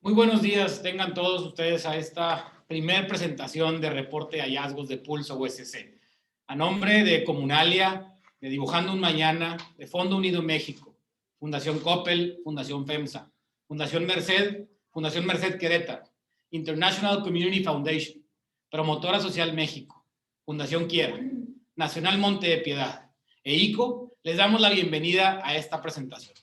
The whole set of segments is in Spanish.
Muy buenos días, tengan todos ustedes a esta primer presentación de reporte de hallazgos de Pulso USC. A nombre de Comunalia, de Dibujando un Mañana, de Fondo Unido México, Fundación Coppel, Fundación FEMSA, Fundación Merced Querétaro, International Community Foundation, Promotora Social México, Fundación Quiera, Nacional Monte de Piedad e ICO, les damos la bienvenida a esta presentación.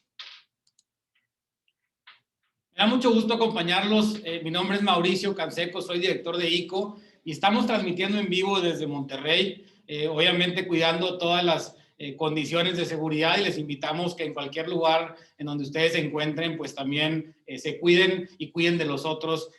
Me da mucho gusto acompañarlos. Mi nombre es Mauricio Canseco, soy director de ICO y estamos transmitiendo en vivo desde Monterrey, obviamente cuidando todas las condiciones de seguridad, y les invitamos que en cualquier lugar en donde ustedes se encuentren, pues también se cuiden y cuiden de los otros,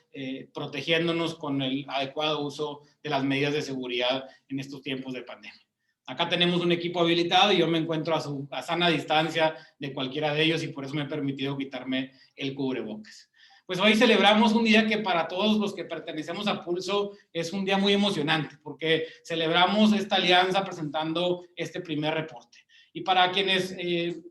protegiéndonos con el adecuado uso de las medidas de seguridad en estos tiempos de pandemia. Acá tenemos un equipo habilitado y yo me encuentro a sana distancia de cualquiera de ellos, y por eso me he permitido quitarme el cubrebocas. Pues hoy celebramos un día que para todos los que pertenecemos a Pulso es un día muy emocionante, porque celebramos esta alianza presentando este primer reporte. Y para quienes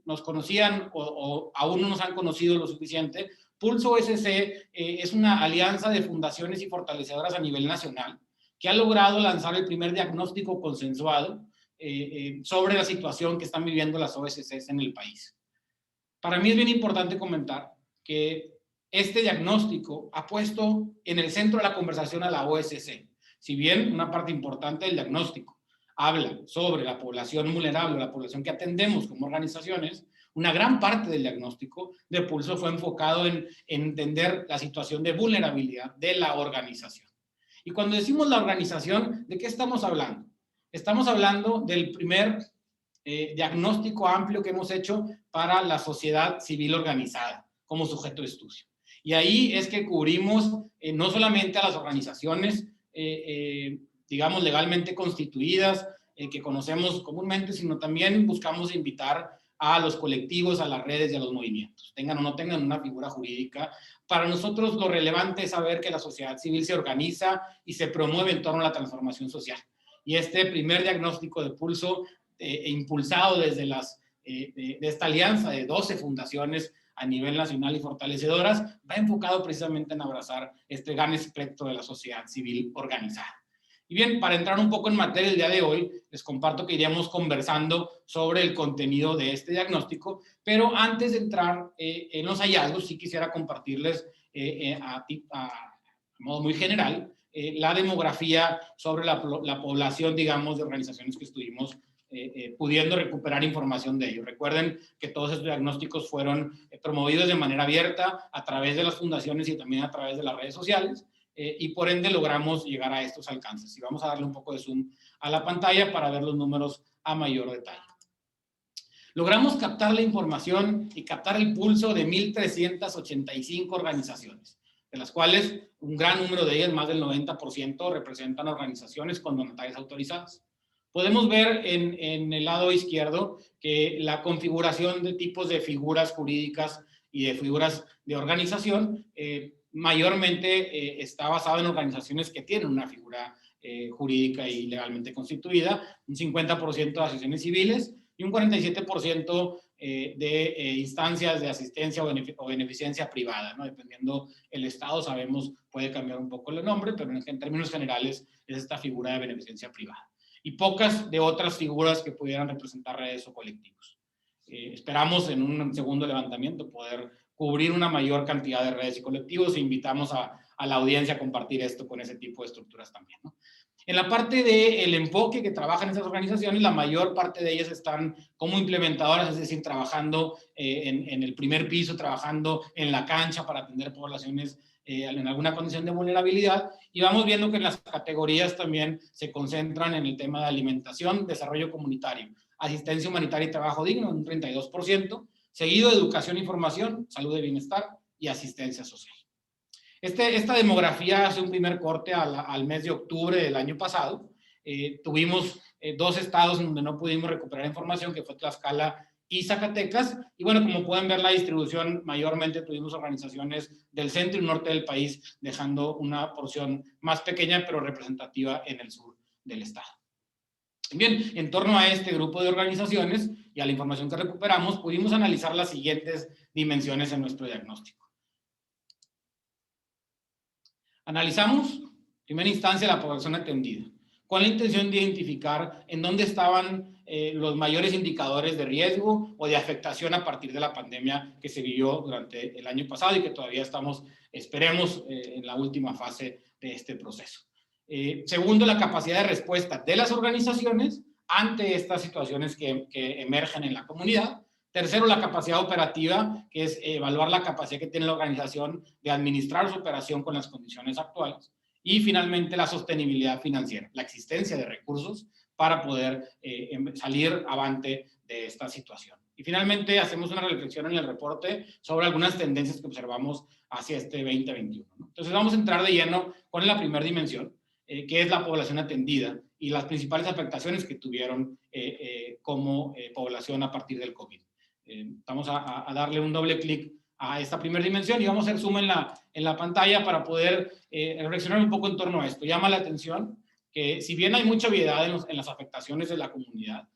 nos conocían o aún no nos han conocido lo suficiente, Pulso USC es una alianza de fundaciones y fortalecedoras a nivel nacional que ha logrado lanzar el primer diagnóstico consensuado sobre la situación que están viviendo las OSCs en el país. Para mí es bien importante comentar que este diagnóstico ha puesto en el centro de la conversación a la OSC. Si bien una parte importante del diagnóstico habla sobre la población vulnerable, la población que atendemos como organizaciones, una gran parte del diagnóstico de Pulso fue enfocado en entender la situación de vulnerabilidad de la organización. Y cuando decimos la organización, ¿de qué estamos hablando? Estamos hablando del primer diagnóstico amplio que hemos hecho para la sociedad civil organizada como sujeto de estudio. Y ahí es que cubrimos no solamente a las organizaciones, digamos, legalmente constituidas, que conocemos comúnmente, sino también buscamos invitar a los colectivos, a las redes y a los movimientos, tengan o no tengan una figura jurídica. Para nosotros lo relevante es saber que la sociedad civil se organiza y se promueve en torno a la transformación social. Y este primer diagnóstico de Pulso, impulsado desde de esta alianza de 12 fundaciones a nivel nacional y fortalecedoras, va enfocado precisamente en abrazar este gran espectro de la sociedad civil organizada. Y bien, para entrar un poco en materia el día de hoy, les comparto que iríamos conversando sobre el contenido de este diagnóstico, pero antes de entrar en los hallazgos, sí quisiera compartirles a modo muy general la demografía sobre la población, digamos, de organizaciones que estuvimos pudiendo recuperar información de ellos. Recuerden que todos estos diagnósticos fueron promovidos de manera abierta a través de las fundaciones y también a través de las redes sociales, y por ende logramos llegar a estos alcances. Y vamos a darle un poco de zoom a la pantalla para ver los números a mayor detalle. Logramos captar la información y captar el pulso de 1,385 organizaciones, de las cuales un gran número de ellas, más del 90%, representan organizaciones con donatarias autorizadas. Podemos ver en el lado izquierdo que la configuración de tipos de figuras jurídicas y de figuras de organización mayormente está basada en organizaciones que tienen una figura jurídica y legalmente constituida, un 50% de asociaciones civiles y un 47% de instancias de asistencia o beneficencia privada, ¿no? Dependiendo el estado, sabemos, puede cambiar un poco el nombre, pero en términos generales es esta figura de beneficencia privada. Y pocas de otras figuras que pudieran representar redes o colectivos. Esperamos en un segundo levantamiento poder cubrir una mayor cantidad de redes y colectivos, e invitamos a la audiencia a compartir esto con ese tipo de estructuras también, ¿no? En la parte del enfoque que trabajan esas organizaciones, la mayor parte de ellas están como implementadoras, es decir, trabajando en el primer piso, trabajando en la cancha para atender poblaciones en alguna condición de vulnerabilidad, y vamos viendo que las categorías también se concentran en el tema de alimentación, desarrollo comunitario, asistencia humanitaria y trabajo digno, un 32%, seguido de educación e información, salud y bienestar y asistencia social. Esta demografía hace un primer corte al mes de octubre del año pasado. Tuvimos dos estados en donde no pudimos recuperar información, que fue Tlaxcala y Zacatecas, y bueno, como pueden ver la distribución, mayormente tuvimos organizaciones del centro y norte del país, dejando una porción más pequeña pero representativa en el sur del estado. Bien, en torno a este grupo de organizaciones y a la información que recuperamos, pudimos analizar las siguientes dimensiones en nuestro diagnóstico. Analizamos, en primera instancia, la población atendida, con la intención de identificar en dónde estaban los mayores indicadores de riesgo o de afectación a partir de la pandemia que se vivió durante el año pasado y que todavía estamos, esperemos, en la última fase de este proceso. Segundo, la capacidad de respuesta de las organizaciones ante estas situaciones que emergen en la comunidad. Tercero, la capacidad operativa, que es evaluar la capacidad que tiene la organización de administrar su operación con las condiciones actuales. Y finalmente, la sostenibilidad financiera, la existencia de recursos para poder salir avante de esta situación. Y finalmente, hacemos una reflexión en el reporte sobre algunas tendencias que observamos hacia este 2021, ¿no? Entonces, vamos a entrar de lleno con la primera dimensión, que es la población atendida y las principales afectaciones que tuvieron como población a partir del COVID. Vamos a darle un doble clic a esta primera dimensión y vamos a hacer zoom en la pantalla para poder reflexionar un poco en torno a esto. Llama la atención que si bien hay mucha obviedad en las afectaciones de la comunidad,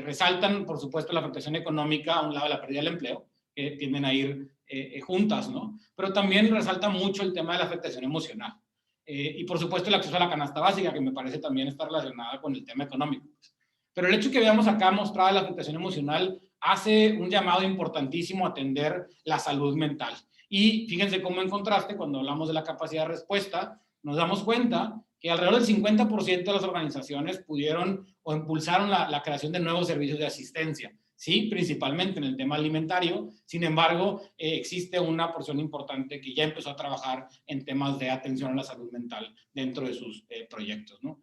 resaltan, por supuesto, la afectación económica a un lado de la pérdida del empleo, que tienden a ir juntas, ¿no? Pero también resalta mucho el tema de la afectación emocional. Y, por supuesto, el acceso a la canasta básica, que me parece también está relacionada con el tema económico. Pero el hecho que veamos acá mostrada la afectación emocional hace un llamado importantísimo a atender la salud mental. Y fíjense cómo en contraste, cuando hablamos de la capacidad de respuesta, nos damos cuenta que alrededor del 50% de las organizaciones pudieron o impulsaron la creación de nuevos servicios de asistencia. Sí, principalmente en el tema alimentario. Sin embargo, existe una porción importante que ya empezó a trabajar en temas de atención a la salud mental dentro de sus proyectos, ¿no?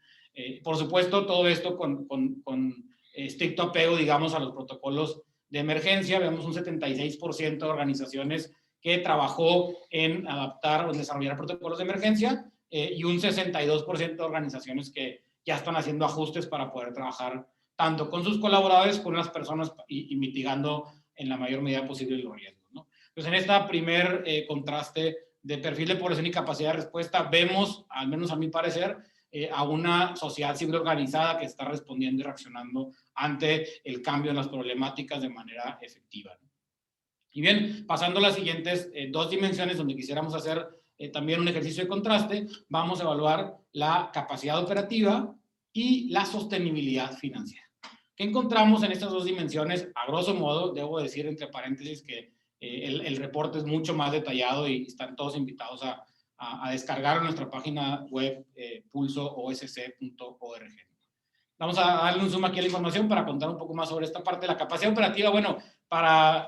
Por supuesto, todo esto con estricto apego, digamos, a los protocolos de emergencia. Vemos un 76% de organizaciones que trabajó en adaptar o desarrollar protocolos de emergencia y un 62% de organizaciones que ya están haciendo ajustes para poder trabajar tanto con sus colaboradores, con las personas y mitigando en la mayor medida posible los riesgos, ¿no? Entonces, en este primer contraste de perfil de población y capacidad de respuesta, vemos, al menos a mi parecer, a una sociedad civil organizada que está respondiendo y reaccionando ante el cambio en las problemáticas de manera efectiva, ¿no? Y bien, pasando a las siguientes dos dimensiones donde quisiéramos hacer también un ejercicio de contraste, vamos a evaluar la capacidad operativa y la sostenibilidad financiera. ¿Qué encontramos en estas dos dimensiones? A grosso modo, debo decir entre paréntesis que el reporte es mucho más detallado y están todos invitados a descargar nuestra página web pulsoosc.org. Vamos a darle un zoom aquí a la información para contar un poco más sobre esta parte. La capacidad operativa, bueno,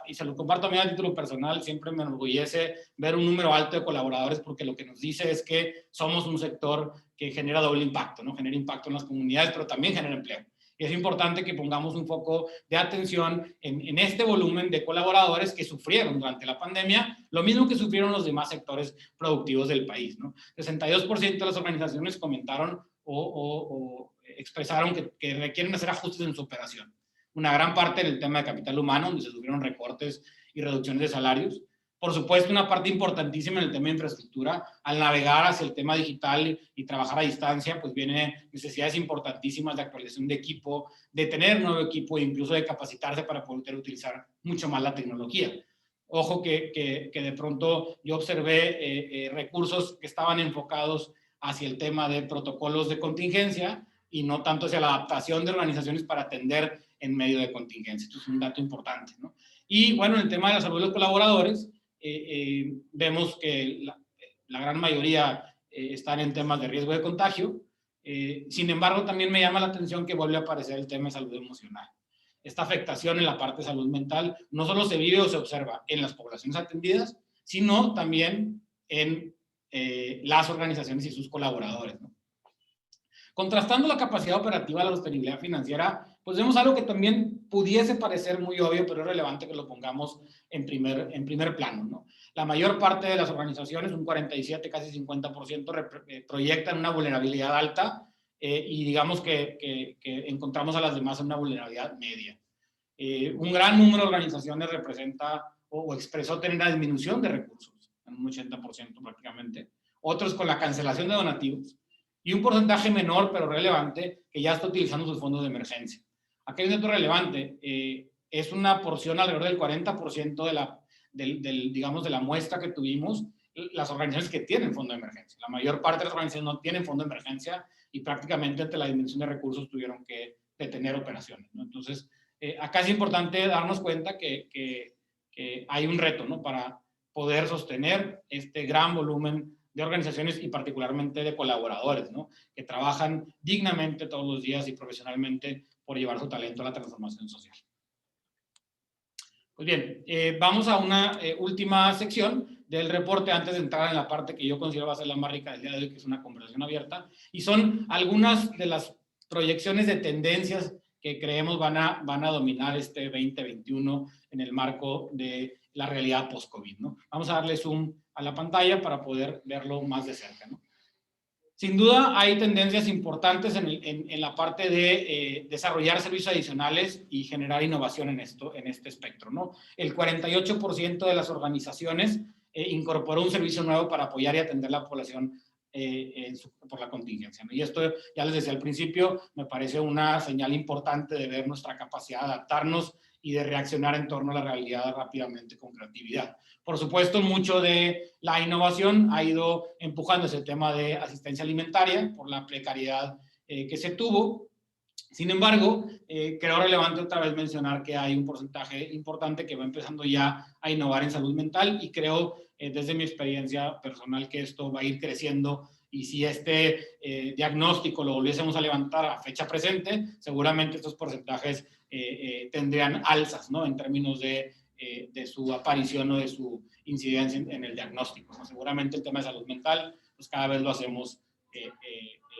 y se lo comparto a mí a título personal, siempre me enorgullece ver un número alto de colaboradores porque lo que nos dice es que somos un sector que genera doble impacto, ¿no? Genera impacto en las comunidades, pero también genera empleo. Y es importante que pongamos un foco de atención en este volumen de colaboradores que sufrieron durante la pandemia, lo mismo que sufrieron los demás sectores productivos del país, ¿no? 62% de las organizaciones comentaron o expresaron que requieren hacer ajustes en su operación. Una gran parte en el tema de capital humano, donde se sufrieron recortes y reducciones de salarios. Por supuesto, una parte importantísima en el tema de infraestructura. Al navegar hacia el tema digital y trabajar a distancia, pues vienen necesidades importantísimas de actualización de equipo, de tener nuevo equipo e incluso de capacitarse para poder utilizar mucho más la tecnología. Ojo que de pronto yo observé recursos que estaban enfocados hacia el tema de protocolos de contingencia y no tanto hacia la adaptación de organizaciones para atender en medio de contingencia. Esto es un dato importante, ¿no? Y bueno, en el tema de la salud de los colaboradores, vemos que la gran mayoría están en temas de riesgo de contagio. Sin embargo, también me llama la atención que vuelve a aparecer el tema de salud emocional. Esta afectación en la parte de salud mental no solo se vive o se observa en las poblaciones atendidas, sino también en las organizaciones y sus colaboradores, ¿no? Contrastando la capacidad operativa a la sostenibilidad financiera, pues vemos algo que también pudiese parecer muy obvio, pero es relevante que lo pongamos en primer plano, ¿no? La mayor parte de las organizaciones, un 47, casi 50%, proyectan una vulnerabilidad alta y digamos que encontramos a las demás en una vulnerabilidad media. Un gran número de organizaciones representa o expresó tener una disminución de recursos, en un 80% prácticamente. Otros con la cancelación de donativos. Y un porcentaje menor, pero relevante, que ya está utilizando sus fondos de emergencia. Aquí hay un dato relevante. Es una porción alrededor del 40% digamos, de la muestra que tuvimos, las organizaciones que tienen fondo de emergencia. La mayor parte de las organizaciones no tienen fondo de emergencia y prácticamente ante la disminución de recursos tuvieron que detener operaciones, ¿no? Entonces, acá es importante darnos cuenta que hay un reto, ¿no?, para poder sostener este gran volumen de organizaciones y particularmente de colaboradores, ¿no?, que trabajan dignamente todos los días y profesionalmente por llevar su talento a la transformación social. Pues bien, vamos a una última sección del reporte antes de entrar en la parte que yo considero va a ser la más rica del día de hoy, que es una conversación abierta, y son algunas de las proyecciones de tendencias que creemos van a dominar este 2021 en el marco de la realidad post-COVID, ¿no? Vamos a darle zoom a la pantalla para poder verlo más de cerca, ¿no? Sin duda hay tendencias importantes en la parte de desarrollar servicios adicionales y generar innovación en este espectro, ¿no? El 48% de las organizaciones incorporó un servicio nuevo para apoyar y atender a la población por la contingencia, ¿no? Y esto, ya les decía al principio, me parece una señal importante de ver nuestra capacidad de adaptarnos y de reaccionar en torno a la realidad rápidamente con creatividad. Por supuesto, mucho de la innovación ha ido empujando ese tema de asistencia alimentaria por la precariedad que se tuvo. Sin embargo, creo relevante otra vez mencionar que hay un porcentaje importante que va empezando ya a innovar en salud mental y creo, desde mi experiencia personal, que esto va a ir creciendo y si este diagnóstico lo volviésemos a levantar a fecha presente, seguramente estos porcentajes tendrían alzas, ¿no?, en términos de su aparición o de su incidencia en el diagnóstico, ¿no? Seguramente el tema de salud mental, pues cada vez lo hacemos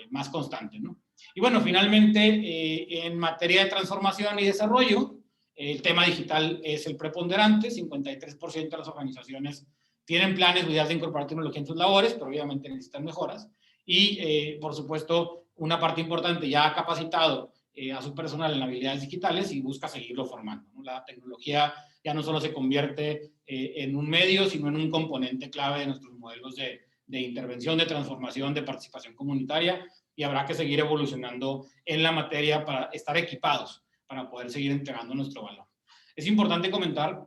más constante, ¿no? Y bueno, finalmente, en materia de transformación y desarrollo, el tema digital es el preponderante, 53% de las organizaciones tienen planes o ideas de incorporar tecnología en sus labores, pero obviamente necesitan mejoras. Y, por supuesto, una parte importante ya ha capacitado a su personal en habilidades digitales y busca seguirlo formando, ¿no? La tecnología ya no solo se convierte en un medio, sino en un componente clave de nuestros modelos de intervención, de transformación, de participación comunitaria, y habrá que seguir evolucionando en la materia para estar equipados, para poder seguir entregando nuestro valor. Es importante comentar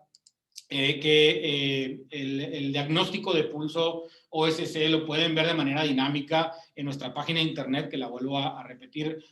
que el diagnóstico de pulso OSC lo pueden ver de manera dinámica en nuestra página de internet, que la vuelvo a repetir,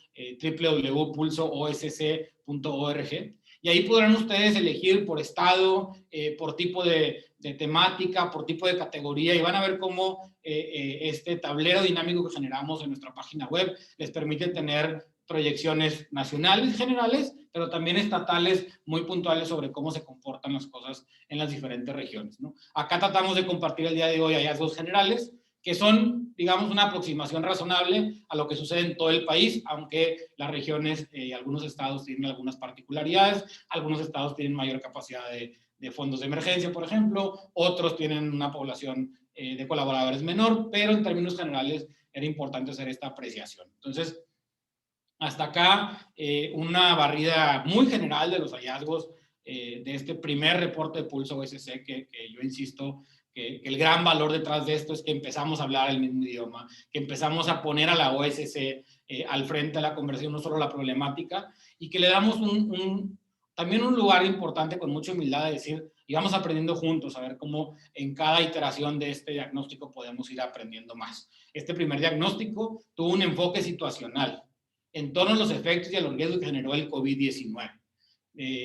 www.pulsoosc.org. Y ahí podrán ustedes elegir por estado, por tipo de temática, por tipo de categoría, y van a ver cómo este tablero dinámico que generamos en nuestra página web les permite tener proyecciones nacionales generales, pero también estatales muy puntuales sobre cómo se comportan las cosas en las diferentes regiones, ¿no? Acá tratamos de compartir el día de hoy hallazgos generales, que son, digamos, una aproximación razonable a lo que sucede en todo el país, aunque las regiones y algunos estados tienen algunas particularidades, algunos estados tienen mayor capacidad de fondos de emergencia, por ejemplo, otros tienen una población de colaboradores menor, pero en términos generales era importante hacer esta apreciación. Entonces, hasta acá, una barrida muy general de los hallazgos de este primer reporte de pulso OSC, que yo insisto que el gran valor detrás de esto es que empezamos a hablar el mismo idioma, que empezamos a poner a la OSC al frente de la conversación, no solo la problemática, y que le damos también un lugar importante con mucha humildad de decir, y vamos aprendiendo juntos, a ver cómo en cada iteración de este diagnóstico podemos ir aprendiendo más. Este primer diagnóstico tuvo un enfoque situacional en torno a los efectos y a los riesgos que generó el COVID-19.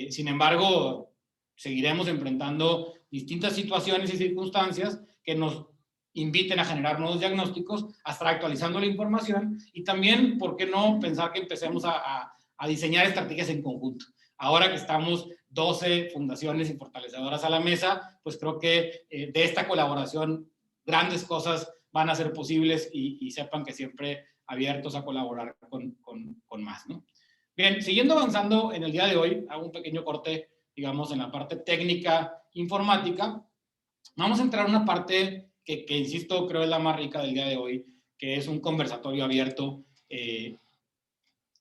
Sin embargo, seguiremos enfrentando distintas situaciones y circunstancias que nos inviten a generar nuevos diagnósticos, a estar actualizando la información y también, ¿por qué no pensar que empecemos a diseñar estrategias en conjunto? Ahora que estamos 12 fundaciones y fortalecedoras a la mesa, pues creo que de esta colaboración grandes cosas van a ser posibles y sepan que siempre abiertos a colaborar con más, ¿no? Bien, siguiendo avanzando en el día de hoy, hago un pequeño corte, digamos, en la parte técnica informática. Vamos a entrar en una parte que insisto, creo es la más rica del día de hoy, que es un conversatorio abierto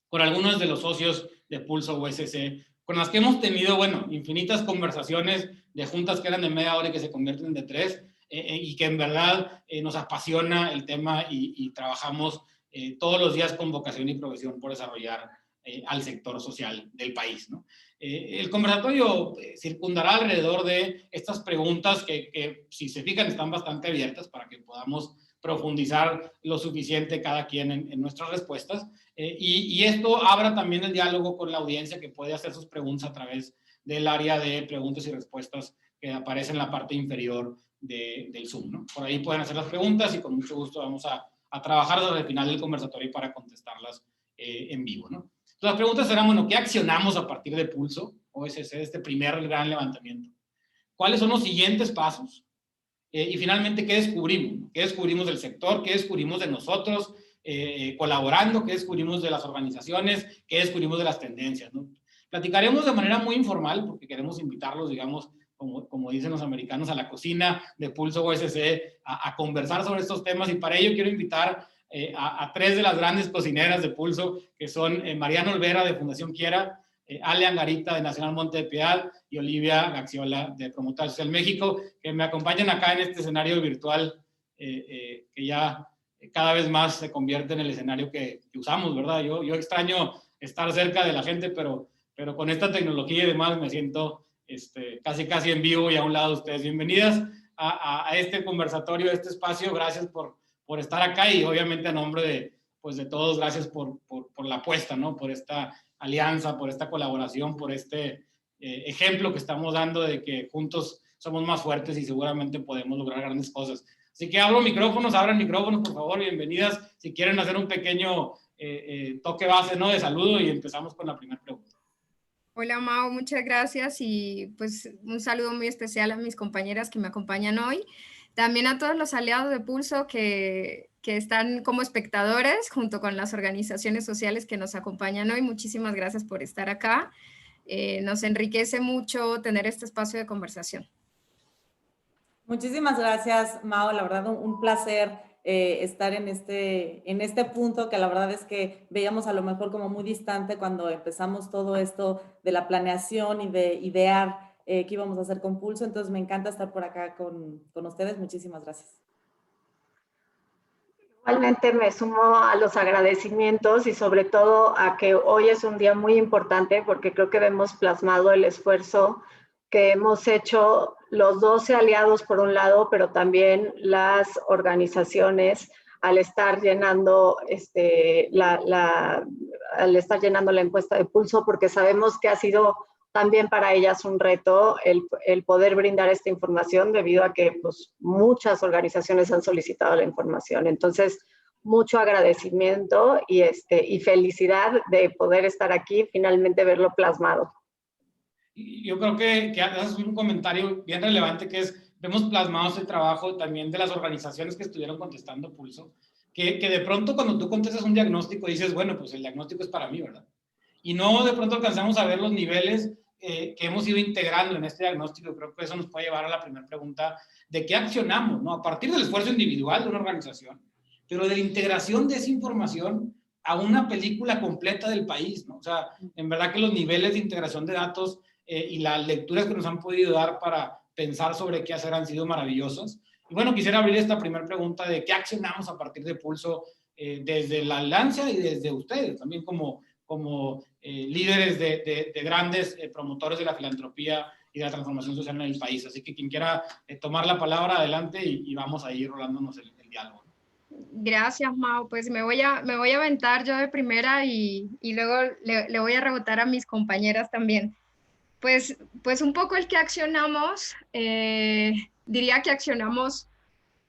con algunos de los socios de Pulso OSC, con las que hemos tenido, bueno, infinitas conversaciones de juntas que eran de media hora y que se convierten de 3, y que en verdad nos apasiona el tema y trabajamos todos los días con vocación y profesión por desarrollar al sector social del país, ¿no? El conversatorio circundará alrededor de estas preguntas que, si se fijan, están bastante abiertas para que podamos profundizar lo suficiente cada quien en nuestras respuestas. Y esto abra también el diálogo con la audiencia, que puede hacer sus preguntas a través del área de preguntas y respuestas que aparece en la parte inferior del Zoom, ¿no? Por ahí pueden hacer las preguntas y con mucho gusto vamos a trabajar desde el final del conversatorio para contestarlas en vivo, ¿no? Entonces, las preguntas serán, bueno, ¿qué accionamos a partir de Pulso OSC, este primer gran levantamiento? ¿Cuáles son los siguientes pasos? Y finalmente, ¿qué descubrimos? ¿Qué descubrimos del sector? ¿Qué descubrimos de nosotros colaborando? ¿Qué descubrimos de las organizaciones? ¿Qué descubrimos de las tendencias, ¿no? Platicaremos de manera muy informal porque queremos invitarlos, digamos, como dicen los americanos, a la cocina de Pulso OSC a conversar sobre estos temas, y para ello quiero invitar a tres de las grandes cocineras de Pulso, que son Mariana Olvera de Fundación Quiera, Ale Angarita de Nacional Monte de Piedad y Olivia Gaxiola de Promotor Social México, que me acompañan acá en este escenario virtual que ya cada vez más se convierte en el escenario que usamos, ¿verdad? Yo extraño estar cerca de la gente, pero con esta tecnología y demás me siento casi en vivo y a un lado de ustedes. Bienvenidas a este conversatorio, a este espacio. Gracias por estar acá, y obviamente a nombre de todos, gracias por la apuesta, ¿no? Por esta alianza, por esta colaboración, por este ejemplo que estamos dando de que juntos somos más fuertes y seguramente podemos lograr grandes cosas. Así que abran micrófonos, por favor, bienvenidas. Si quieren hacer un pequeño toque base, ¿no?, de saludo, y empezamos con la primera pregunta. Hola, Mau, muchas gracias, y pues un saludo muy especial a mis compañeras que me acompañan hoy. También a todos los aliados de Pulso que están como espectadores junto con las organizaciones sociales que nos acompañan hoy. Muchísimas gracias por estar acá. Nos enriquece mucho tener este espacio de conversación. Muchísimas gracias, Mao. La verdad, un placer estar en este punto, que la verdad es que veíamos a lo mejor como muy distante cuando empezamos todo esto de la planeación y de idear qué íbamos a hacer con Pulso. Entonces, me encanta estar por acá con ustedes. Muchísimas gracias. Igualmente me sumo a los agradecimientos, y sobre todo a que hoy es un día muy importante, porque creo que vemos plasmado el esfuerzo que hemos hecho los 12 aliados por un lado, pero también las organizaciones al estar llenando la encuesta de Pulso, porque sabemos que ha sido también para ellas un reto el poder brindar esta información, debido a que pues, muchas organizaciones han solicitado la información. Entonces, mucho agradecimiento y felicidad de poder estar aquí, finalmente verlo plasmado. Yo creo que haces un comentario bien relevante, que es, vemos plasmados el trabajo también de las organizaciones que estuvieron contestando Pulso, que de pronto cuando tú contestas un diagnóstico dices, bueno, pues el diagnóstico es para mí, ¿verdad? Y no de pronto alcanzamos a ver los niveles que hemos ido integrando en este diagnóstico. Creo que eso nos puede llevar a la primera pregunta de qué accionamos, ¿no? A partir del esfuerzo individual de una organización, pero de la integración de esa información a una película completa del país, ¿no? O sea, en verdad que los niveles de integración de datos y las lecturas que nos han podido dar para pensar sobre qué hacer han sido maravillosas. Y bueno, quisiera abrir esta primera pregunta de qué accionamos a partir de Pulso desde la alianza y desde ustedes, también como líderes de grandes promotores de la filantropía y de la transformación social en el país. Así que quien quiera tomar la palabra, adelante, y vamos a ir rolándonos el diálogo. Gracias, Mau. Pues me voy a aventar yo de primera y luego le voy a rebotar a mis compañeras también. Pues un poco el que accionamos, diría que accionamos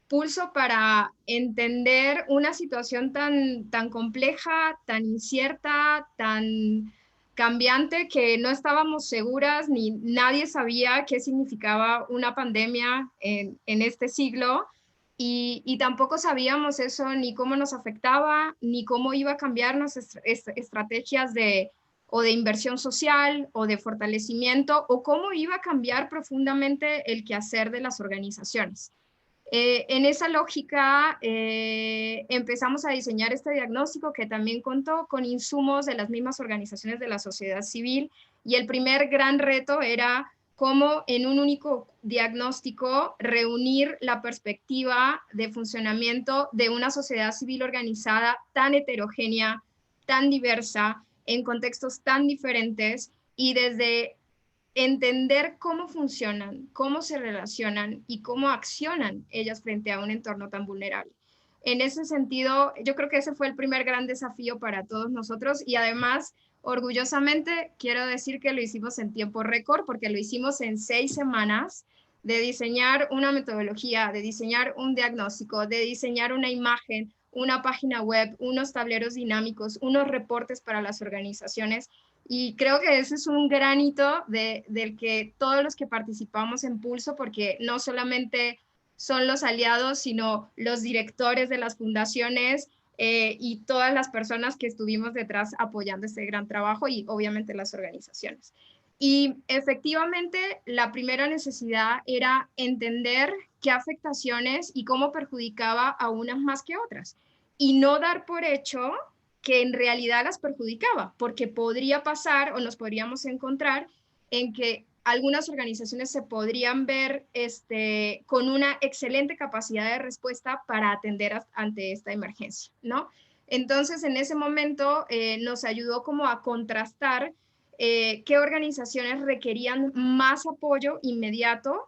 Pulso para entender una situación tan compleja, tan incierta, tan cambiante, que no estábamos seguras ni nadie sabía qué significaba una pandemia en este siglo, y tampoco sabíamos eso, ni cómo nos afectaba, ni cómo iba a cambiar nuestras estrategias de inversión social o de fortalecimiento, o cómo iba a cambiar profundamente el quehacer de las organizaciones. En esa lógica empezamos a diseñar este diagnóstico, que también contó con insumos de las mismas organizaciones de la sociedad civil, y el primer gran reto era cómo en un único diagnóstico reunir la perspectiva de funcionamiento de una sociedad civil organizada tan heterogénea, tan diversa, en contextos tan diferentes, y desde entender cómo funcionan, cómo se relacionan y cómo accionan ellas frente a un entorno tan vulnerable. En ese sentido, yo creo que ese fue el primer gran desafío para todos nosotros y además, orgullosamente, quiero decir que lo hicimos en tiempo récord porque lo hicimos en 6 semanas de diseñar una metodología, de diseñar un diagnóstico, de diseñar una imagen, una página web, unos tableros dinámicos, unos reportes para las organizaciones. Y creo que ese es un gran hito del que todos los que participamos en Pulso, porque no solamente son los aliados, sino los directores de las fundaciones y todas las personas que estuvimos detrás apoyando este gran trabajo y obviamente las organizaciones. Y efectivamente, la primera necesidad era entender qué afectaciones y cómo perjudicaba a unas más que otras. Y no dar por hecho que en realidad las perjudicaba, porque podría pasar o nos podríamos encontrar en que algunas organizaciones se podrían ver con una excelente capacidad de respuesta para atender ante esta emergencia, ¿no? Entonces, en ese momento nos ayudó como a contrastar qué organizaciones requerían más apoyo inmediato,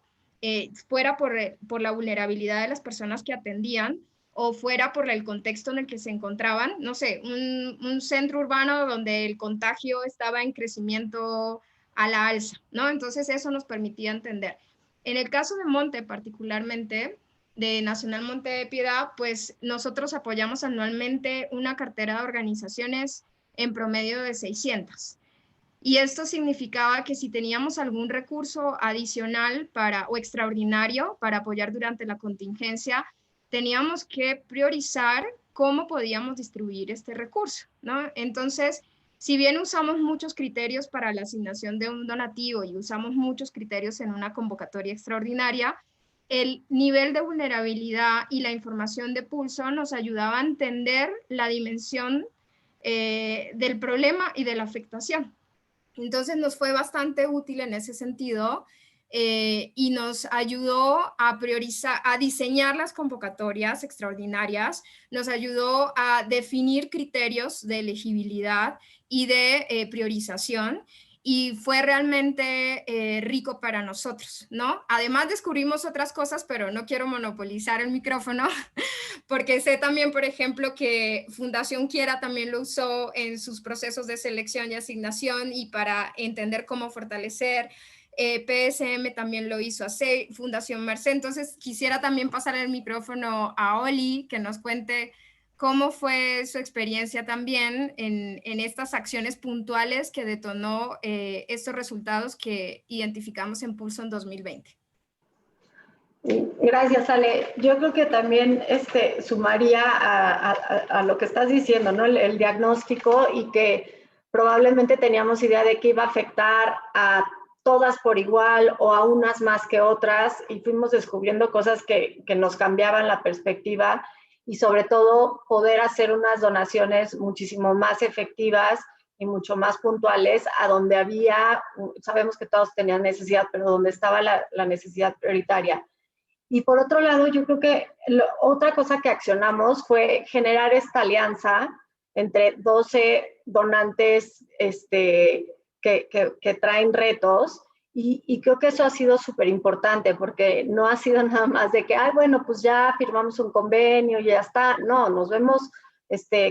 fuera por la vulnerabilidad de las personas que atendían, o fuera por el contexto en el que se encontraban, no sé, un centro urbano donde el contagio estaba en crecimiento a la alza, ¿no? Entonces eso nos permitía entender. En el caso de Monte particularmente, de Nacional Monte de Piedad, pues nosotros apoyamos anualmente una cartera de organizaciones en promedio de 600. Y esto significaba que si teníamos algún recurso adicional o extraordinario para apoyar durante la contingencia, teníamos que priorizar cómo podíamos distribuir este recurso, ¿no? Entonces, si bien usamos muchos criterios para la asignación de un donativo y usamos muchos criterios en una convocatoria extraordinaria, el nivel de vulnerabilidad y la información de Pulso nos ayudaba a entender la dimensión del problema y de la afectación. Entonces nos fue bastante útil en ese sentido y nos ayudó a priorizar, a diseñar las convocatorias extraordinarias, nos ayudó a definir criterios de elegibilidad y de priorización y fue realmente rico para nosotros, ¿no? Además descubrimos otras cosas, pero no quiero monopolizar el micrófono, porque sé también, por ejemplo, que Fundación Quiera también lo usó en sus procesos de selección y asignación y para entender cómo fortalecer. PSM también lo hizo así, Fundación Merced. Entonces, quisiera también pasar el micrófono a Oli, que nos cuente cómo fue su experiencia también en estas acciones puntuales que detonó estos resultados que identificamos en Pulso en 2020. Gracias, Ale. Yo creo que también sumaría a lo que estás diciendo, ¿no? El diagnóstico y que probablemente teníamos idea de que iba a afectar a todas por igual o a unas más que otras y fuimos descubriendo cosas que nos cambiaban la perspectiva y sobre todo poder hacer unas donaciones muchísimo más efectivas y mucho más puntuales a donde había, sabemos que todos tenían necesidad, pero donde estaba la necesidad prioritaria. Y por otro lado, yo creo que otra cosa que accionamos fue generar esta alianza entre 12 donantes que traen retos y creo que eso ha sido súper importante porque no ha sido nada más de que, ay, bueno, pues ya firmamos un convenio y ya está. No, nos vemos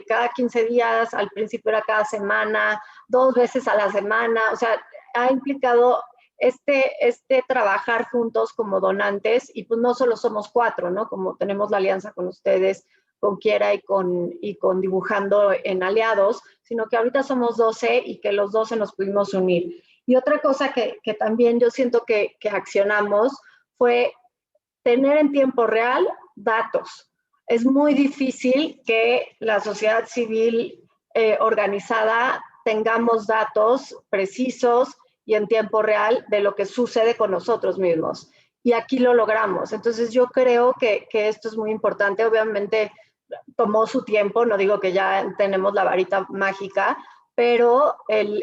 cada 15 días, al principio era cada semana, 2 veces a la semana, o sea, ha implicado trabajar juntos como donantes y pues no solo somos 4, ¿no? Como tenemos la alianza con ustedes, con Quiera y con Dibujando en Aliados, sino que ahorita somos 12 y que los 12 nos pudimos unir. Y otra cosa que también yo siento que accionamos fue tener en tiempo real datos. Es muy difícil que la sociedad civil organizada tengamos datos precisos y en tiempo real de lo que sucede con nosotros mismos. Y aquí lo logramos. Entonces yo creo que esto es muy importante. Obviamente tomó su tiempo, no digo que ya tenemos la varita mágica, pero el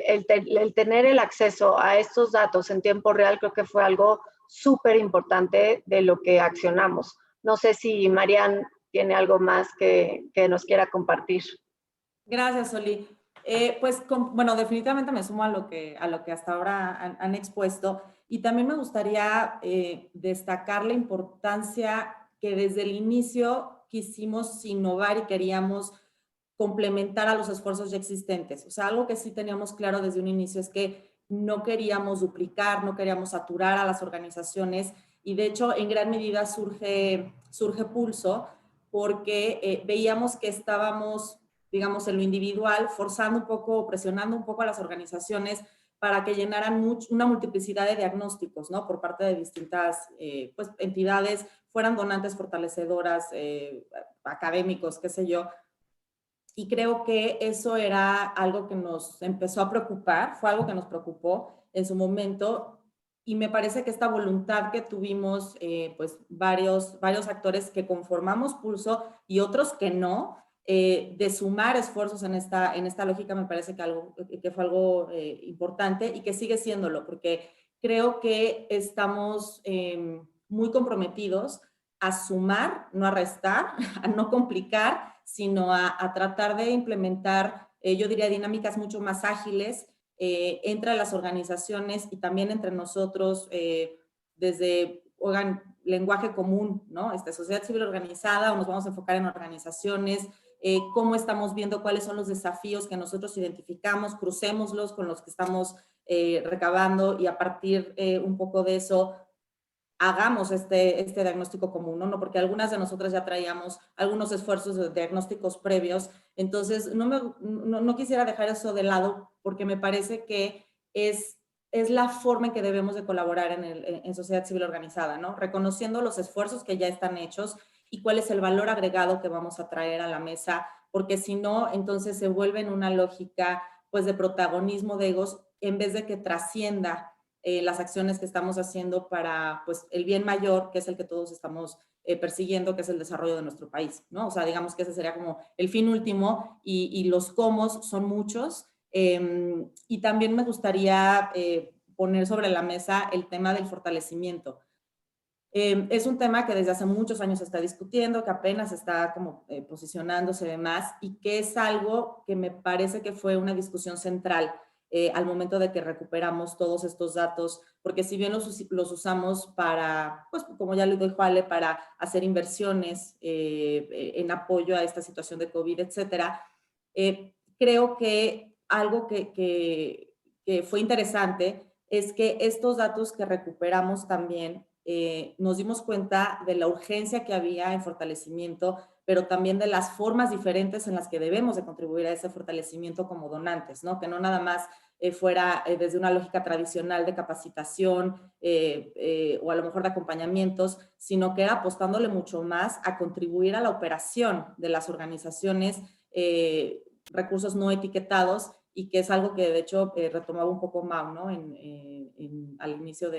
tener el acceso a estos datos en tiempo real creo que fue algo súper importante de lo que accionamos. No sé si Marian tiene algo más que nos quiera compartir. Gracias, Oli. Bueno, definitivamente me sumo a lo que hasta ahora han expuesto, y también me gustaría destacar la importancia que desde el inicio quisimos innovar y queríamos complementar a los esfuerzos ya existentes. O sea, algo que sí teníamos claro desde un inicio es que no queríamos duplicar, no queríamos saturar a las organizaciones, y de hecho en gran medida surge Pulso porque veíamos que estábamos, digamos, en lo individual, forzando un poco, presionando un poco a las organizaciones para que llenaran una multiplicidad de diagnósticos, ¿no? Por parte de distintas pues, entidades, fueran donantes fortalecedoras, académicos, qué sé yo. Y creo que eso era algo que nos empezó a preocupar, fue algo que nos preocupó en su momento, y me parece que esta voluntad que tuvimos, pues varios actores que conformamos Pulso y otros que no, de sumar esfuerzos en esta lógica, me parece que fue algo importante y que sigue siéndolo, porque creo que estamos muy comprometidos a sumar, no a restar, a no complicar, sino a tratar de implementar, yo diría, dinámicas mucho más ágiles entre las organizaciones y también entre nosotros, desde lenguaje común, ¿no? Sociedad civil organizada, o nos vamos a enfocar en organizaciones, cómo estamos viendo cuáles son los desafíos que nosotros identificamos, crucémoslos con los que estamos recabando, y a partir un poco de eso hagamos este diagnóstico común, ¿no? Porque algunas de nosotras ya traíamos algunos esfuerzos de diagnósticos previos, entonces no quisiera dejar eso de lado, porque me parece que es la forma en que debemos de colaborar en sociedad civil organizada, ¿no? Reconociendo los esfuerzos que ya están hechos y cuál es el valor agregado que vamos a traer a la mesa, porque si no, entonces se vuelve en una lógica, pues, de protagonismo de egos, en vez de que trascienda las acciones que estamos haciendo para, pues, el bien mayor, que es el que todos estamos persiguiendo, que es el desarrollo de nuestro país, ¿no? O sea, digamos que ese sería como el fin último, y los cómo son muchos. Y también me gustaría poner sobre la mesa el tema del fortalecimiento. Es un tema que desde hace muchos años se está discutiendo, que apenas está como posicionándose de más, y que es algo que me parece que fue una discusión central al momento de que recuperamos todos estos datos, porque si bien los usamos para, pues como ya le dijo Ale, para hacer inversiones en apoyo a esta situación de COVID, etcétera, creo que algo que fue interesante es que estos datos que recuperamos también nos dimos cuenta de la urgencia que había en fortalecimiento, pero también de las formas diferentes en las que debemos de contribuir a ese fortalecimiento como donantes, ¿no? Que no nada más fuera desde una lógica tradicional de capacitación o a lo mejor de acompañamientos, sino que era apostándole mucho más a contribuir a la operación de las organizaciones, recursos no etiquetados, y que es algo que de hecho retomaba un poco Mau, ¿no? Al inicio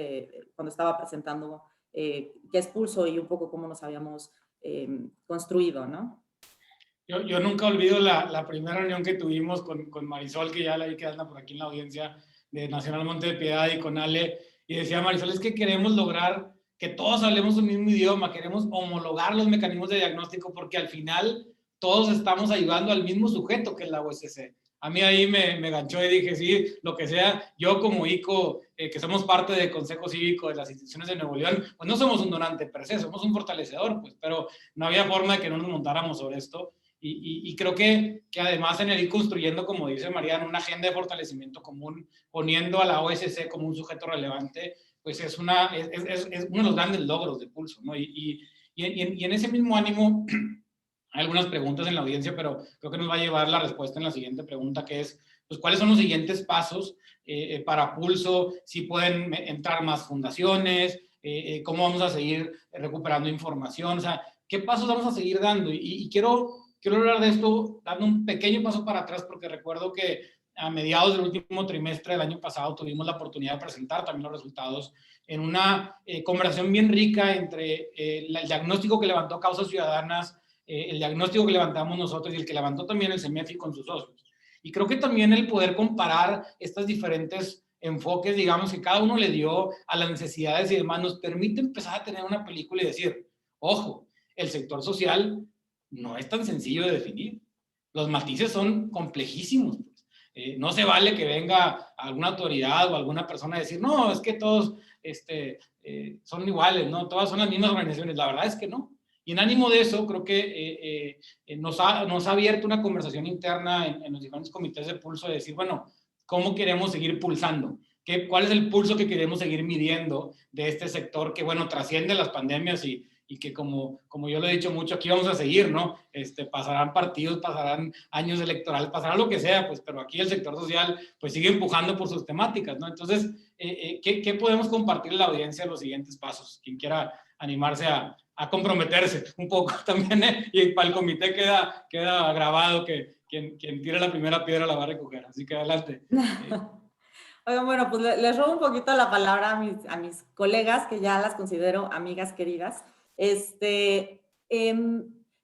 cuando estaba presentando qué es Pulso y un poco cómo nos habíamos construido, ¿no? Yo nunca olvido la primera reunión que tuvimos con Marisol, que ya la vi que anda por aquí en la audiencia de Nacional Monte de Piedad, y con Ale, y decía Marisol, es que queremos lograr que todos hablemos un mismo idioma, queremos homologar los mecanismos de diagnóstico, porque al final todos estamos ayudando al mismo sujeto que es la OSC. A mí ahí me ganchó y dije, sí, lo que sea, yo como ICO, que somos parte del Consejo Cívico de las instituciones de Nuevo León, pues no somos un donante per se, somos un fortalecedor, pues, pero no había forma de que no nos montáramos sobre esto. Y creo que además en el ir construyendo, como dice Mariana, una agenda de fortalecimiento común, poniendo a la OSC como un sujeto relevante, pues es uno de los grandes logros de Pulso, ¿no? Y en ese mismo ánimo, hay algunas preguntas en la audiencia, pero creo que nos va a llevar la respuesta en la siguiente pregunta, que es, pues, ¿cuáles son los siguientes pasos para Pulso? Si pueden entrar más fundaciones, cómo vamos a seguir recuperando información, o sea, ¿qué pasos vamos a seguir dando? Y quiero hablar de esto dando un pequeño paso para atrás, porque recuerdo que a mediados del último trimestre del año pasado tuvimos la oportunidad de presentar también los resultados en una conversación bien rica entre el diagnóstico que levantó Causas Ciudadanas, el diagnóstico que levantamos nosotros y el que levantó también el CEMEFI con sus socios. Y creo que también el poder comparar estos diferentes enfoques, digamos, que cada uno le dio a las necesidades y demás, nos permite empezar a tener una película y decir, ojo, el sector social no es tan sencillo de definir. Los matices son complejísimos. No se vale que venga alguna autoridad o alguna persona a decir, no, es que todos son iguales, ¿no? Todas son las mismas organizaciones. La verdad es que no. Y en ánimo de eso, creo que nos ha abierto una conversación interna en los diferentes comités de pulso de decir, bueno, ¿cómo queremos seguir pulsando? ¿Cuál es el pulso que queremos seguir midiendo de este sector que, bueno, trasciende las pandemias y que como yo lo he dicho mucho, aquí vamos a seguir, ¿no? Pasarán partidos, pasarán años electorales, pasará lo que sea, pues, pero aquí el sector social, pues, sigue empujando por sus temáticas, ¿no? Entonces, ¿qué podemos compartir a la audiencia en los siguientes pasos? Quien quiera animarse a comprometerse un poco también, y para el comité queda grabado que quien tire la primera piedra la va a recoger, así que adelante. Oigan, bueno, pues les robo un poquito la palabra a mis colegas, que ya las considero amigas queridas.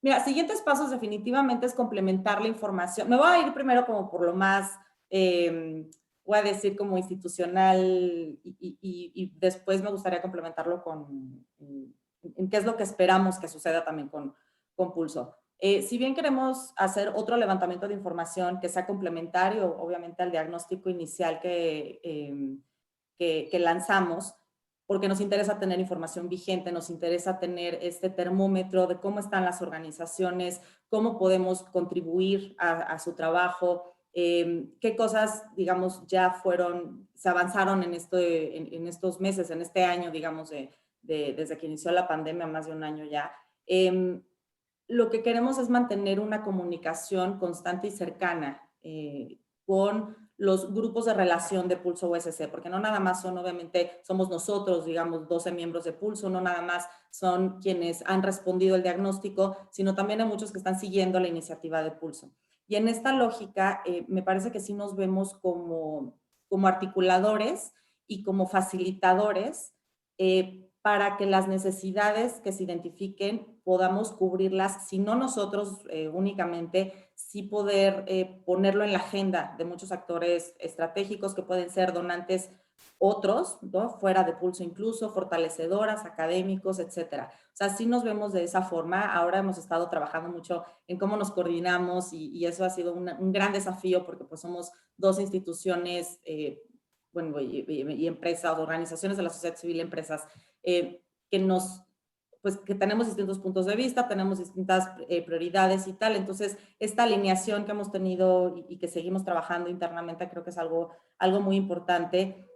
Mira, siguientes pasos definitivamente es complementar la información. Me voy a ir primero como por lo más, voy a decir como institucional, y después me gustaría complementarlo en qué es lo que esperamos que suceda también con Pulso. Si bien queremos hacer otro levantamiento de información que sea complementario, obviamente, al diagnóstico inicial que lanzamos, porque nos interesa tener información vigente, nos interesa tener este termómetro de cómo están las organizaciones, cómo podemos contribuir a su trabajo, qué cosas, digamos, se avanzaron en estos meses, en este año, digamos, desde que inició la pandemia, más de un año ya. Lo que queremos es mantener una comunicación constante y cercana con los grupos de relación de Pulso USC, porque no nada más obviamente, somos nosotros, digamos, 12 miembros de Pulso, no nada más son quienes han respondido el diagnóstico, sino también hay muchos que están siguiendo la iniciativa de Pulso. Y en esta lógica, me parece que sí nos vemos como articuladores y como facilitadores para que las necesidades que se identifiquen podamos cubrirlas, si no nosotros únicamente, sí poder ponerlo en la agenda de muchos actores estratégicos que pueden ser donantes otros, ¿no? Fuera de Pulso incluso, fortalecedoras, académicos, etcétera. O sea, sí nos vemos de esa forma. Ahora hemos estado trabajando mucho en cómo nos coordinamos y eso ha sido un gran desafío porque pues somos dos instituciones, bueno, y empresas, organizaciones de la sociedad civil, empresas, que tenemos distintos puntos de vista, tenemos distintas prioridades y tal. Entonces, esta alineación que hemos tenido y que seguimos trabajando internamente creo que es algo muy importante,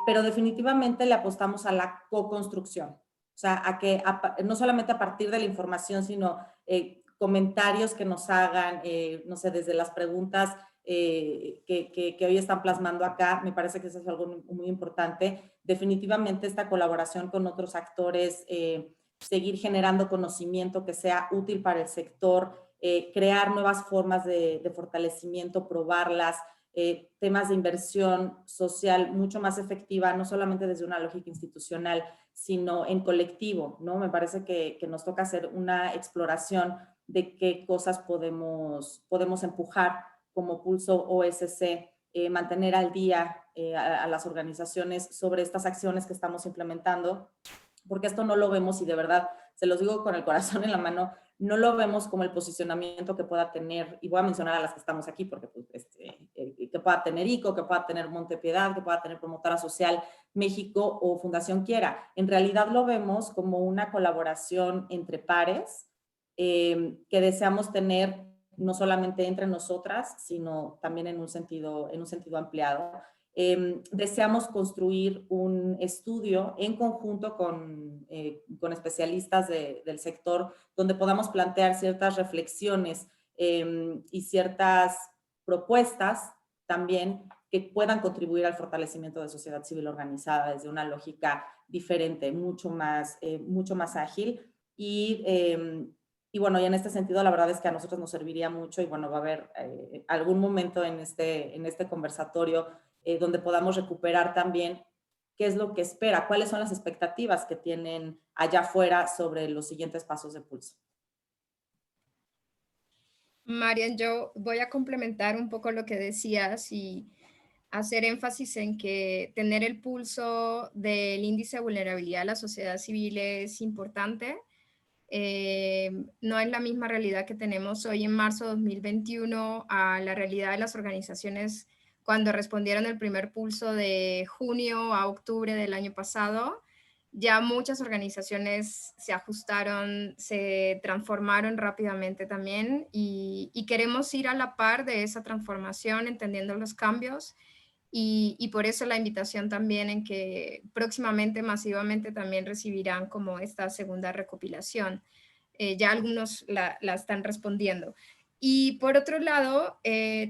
pero definitivamente le apostamos a la co-construcción. O sea, a que no solamente a partir de la información, sino comentarios que nos hagan, no sé, desde las preguntas que hoy están plasmando acá, me parece que eso es algo muy importante. Definitivamente esta colaboración con otros actores, seguir generando conocimiento que sea útil para el sector, crear nuevas formas de fortalecimiento, probarlas, temas de inversión social mucho más efectiva, no solamente desde una lógica institucional, sino en colectivo, ¿no? Me parece que nos toca hacer una exploración de qué cosas podemos empujar como Pulso OSC, mantener al día a las organizaciones sobre estas acciones que estamos implementando, porque esto no lo vemos, y de verdad, se los digo con el corazón en la mano, no lo vemos como el posicionamiento que pueda tener, y voy a mencionar a las que estamos aquí, porque pues, que pueda tener ICO, que pueda tener Montepiedad, que pueda tener Promotora Social México o Fundación Quiera. En realidad lo vemos como una colaboración entre pares que deseamos tener no solamente entre nosotras, sino también en un sentido ampliado. Deseamos construir un estudio en conjunto con especialistas del sector donde podamos plantear ciertas reflexiones y ciertas propuestas también que puedan contribuir al fortalecimiento de sociedad civil organizada desde una lógica diferente, mucho más ágil. Y bueno, y en este sentido, la verdad es que a nosotros nos serviría mucho, y bueno, va a haber algún momento en este conversatorio donde podamos recuperar también qué es lo que espera, cuáles son las expectativas que tienen allá afuera sobre los siguientes pasos de Pulso. Marian, yo voy a complementar un poco lo que decías y hacer énfasis en que tener el pulso del índice de vulnerabilidad de la sociedad civil es importante. No es la misma realidad que tenemos hoy en marzo de 2021 a la realidad de las organizaciones cuando respondieron el primer pulso de junio a octubre del año pasado, ya muchas organizaciones se ajustaron, se transformaron rápidamente también y queremos ir a la par de esa transformación, entendiendo los cambios. Y por eso la invitación también en que próximamente, masivamente, también recibirán como esta segunda recopilación. Ya algunos la están respondiendo. Y por otro lado,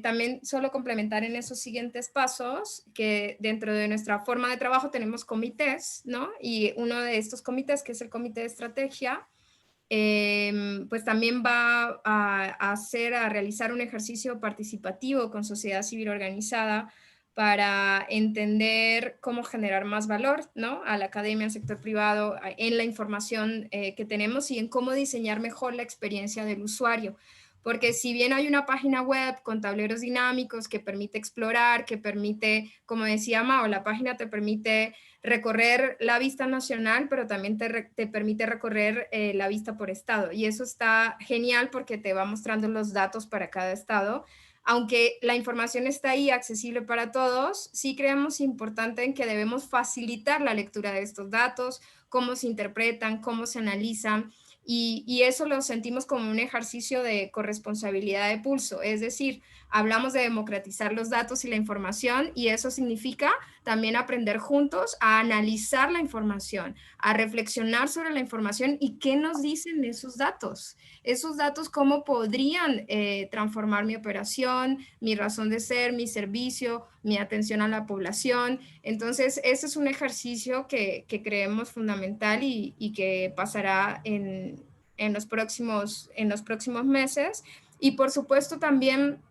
también solo complementar en esos siguientes pasos, que dentro de nuestra forma de trabajo tenemos comités, ¿no? Y uno de estos comités, que es el comité de estrategia, pues también va a realizar un ejercicio participativo con sociedad civil organizada para entender cómo generar más valor, ¿no? A la academia, al sector privado, en la información que tenemos y en cómo diseñar mejor la experiencia del usuario. Porque si bien hay una página web con tableros dinámicos que permite explorar, que permite, como decía Mao, la página te permite recorrer la vista nacional, pero también te permite recorrer la vista por estado. Y eso está genial porque te va mostrando los datos para cada estado. Aunque la información está ahí accesible para todos, sí creemos importante en que debemos facilitar la lectura de estos datos, cómo se interpretan, cómo se analizan, y eso lo sentimos como un ejercicio de corresponsabilidad de pulso, es decir, hablamos de democratizar los datos y la información y eso significa también aprender juntos a analizar la información, a reflexionar sobre la información y qué nos dicen esos datos cómo podrían transformar mi operación, mi razón de ser, mi servicio, mi atención a la población. Entonces, ese es un ejercicio que creemos fundamental y que pasará en los próximos meses. Y por supuesto también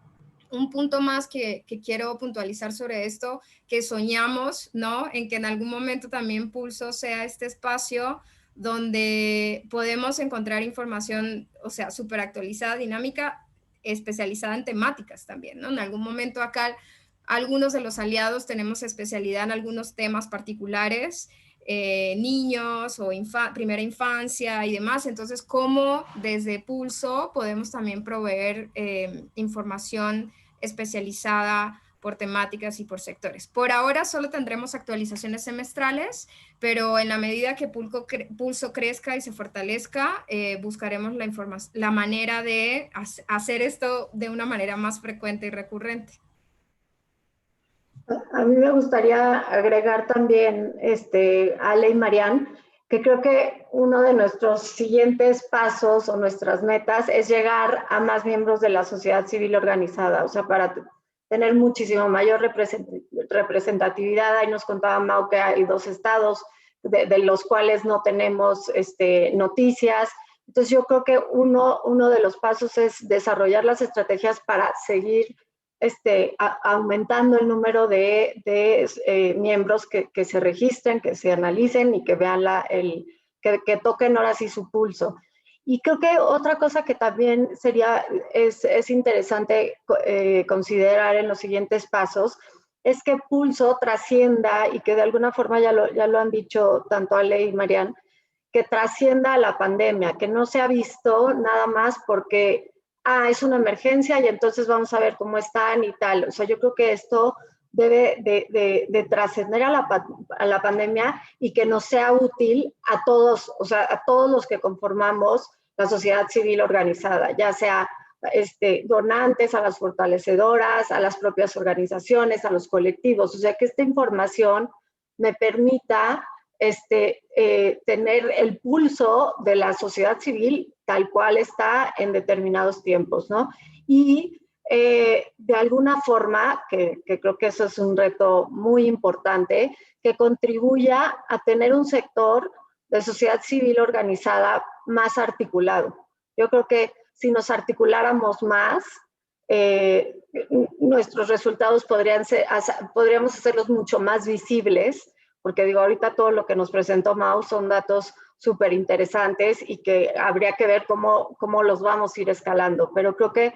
un punto más que quiero puntualizar sobre esto, que soñamos, ¿no? En que en algún momento también Pulso sea este espacio donde podemos encontrar información, o sea, súper actualizada, dinámica, especializada en temáticas también, ¿no? En algún momento acá, algunos de los aliados tenemos especialidad en algunos temas particulares, niños o primera infancia y demás. Entonces, ¿cómo desde Pulso podemos también proveer información especializada por temáticas y por sectores? Por ahora solo tendremos actualizaciones semestrales, pero en la medida que Pulso crezca y se fortalezca, buscaremos la manera de hacer esto de una manera más frecuente y recurrente. A mí me gustaría agregar también, Ale y Marian, que creo que uno de nuestros siguientes pasos o nuestras metas es llegar a más miembros de la sociedad civil organizada, o sea, para tener muchísimo mayor representatividad. Ahí nos contaba Mau que hay 2 estados de los cuales no tenemos noticias. Entonces yo creo que uno de los pasos es desarrollar las estrategias para seguir aumentando el número de miembros que se registren, que se analicen y que vean que toquen ahora sí su pulso. Y creo que otra cosa que también es interesante considerar en los siguientes pasos es que Pulso trascienda y que de alguna forma ya lo han dicho tanto Ale y Marian, que trascienda a la pandemia, que no se ha visto nada más porque es una emergencia y entonces vamos a ver cómo están y tal. O sea, yo creo que esto debe de trascender a la pandemia y que nos sea útil a todos, o sea, a todos los que conformamos la sociedad civil organizada, ya sea donantes, a las fortalecedoras, a las propias organizaciones, a los colectivos. O sea, que esta información me permita tener el pulso de la sociedad civil tal cual está en determinados tiempos, ¿no? Y de alguna forma, que creo que eso es un reto muy importante, que contribuya a tener un sector de sociedad civil organizada más articulado. Yo creo que si nos articuláramos más, nuestros resultados podríamos hacerlos mucho más visibles, porque digo, ahorita todo lo que nos presentó Mau son datos súper interesantes y que habría que ver cómo los vamos a ir escalando, pero creo que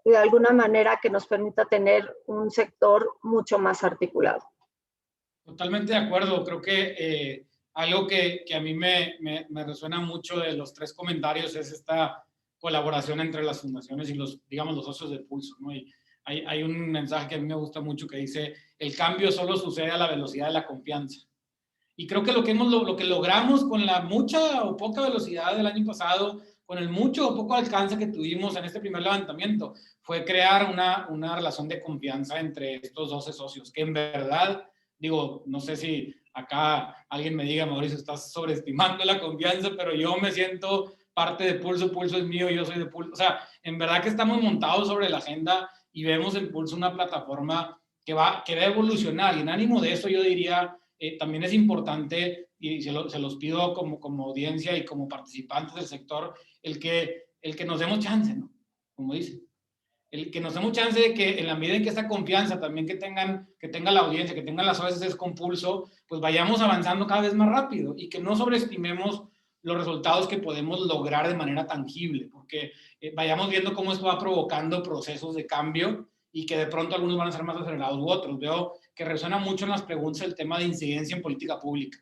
de alguna manera que nos permita tener un sector mucho más articulado. Totalmente de acuerdo, creo que algo que a mí me resuena mucho de los 3 comentarios es esta colaboración entre las fundaciones y los socios de Pulso, ¿no? Y hay un mensaje que a mí me gusta mucho que dice, el cambio solo sucede a la velocidad de la confianza. Y creo que lo que logramos con la mucha o poca velocidad del año pasado, con el mucho o poco alcance que tuvimos en este primer levantamiento, fue crear una relación de confianza entre estos 12 socios, que en verdad, digo, no sé si acá alguien me diga, Mauricio, estás sobreestimando la confianza, pero yo me siento parte de Pulso, Pulso es mío, yo soy de Pulso. O sea, en verdad que estamos montados sobre la agenda y vemos en Pulso una plataforma que va a evolucionar. Y en ánimo de eso yo diría, también es importante, y se los pido como audiencia y como participantes del sector, el que nos demos chance, ¿no? Como dice. El que nos demos chance de que en la medida en que esta confianza también que tenga la audiencia, que tengan las OSCs con Pulso, pues vayamos avanzando cada vez más rápido y que no sobreestimemos los resultados que podemos lograr de manera tangible, porque vayamos viendo cómo esto va provocando procesos de cambio y que de pronto algunos van a ser más acelerados u otros. Veo que resuena mucho en las preguntas el tema de incidencia en política pública.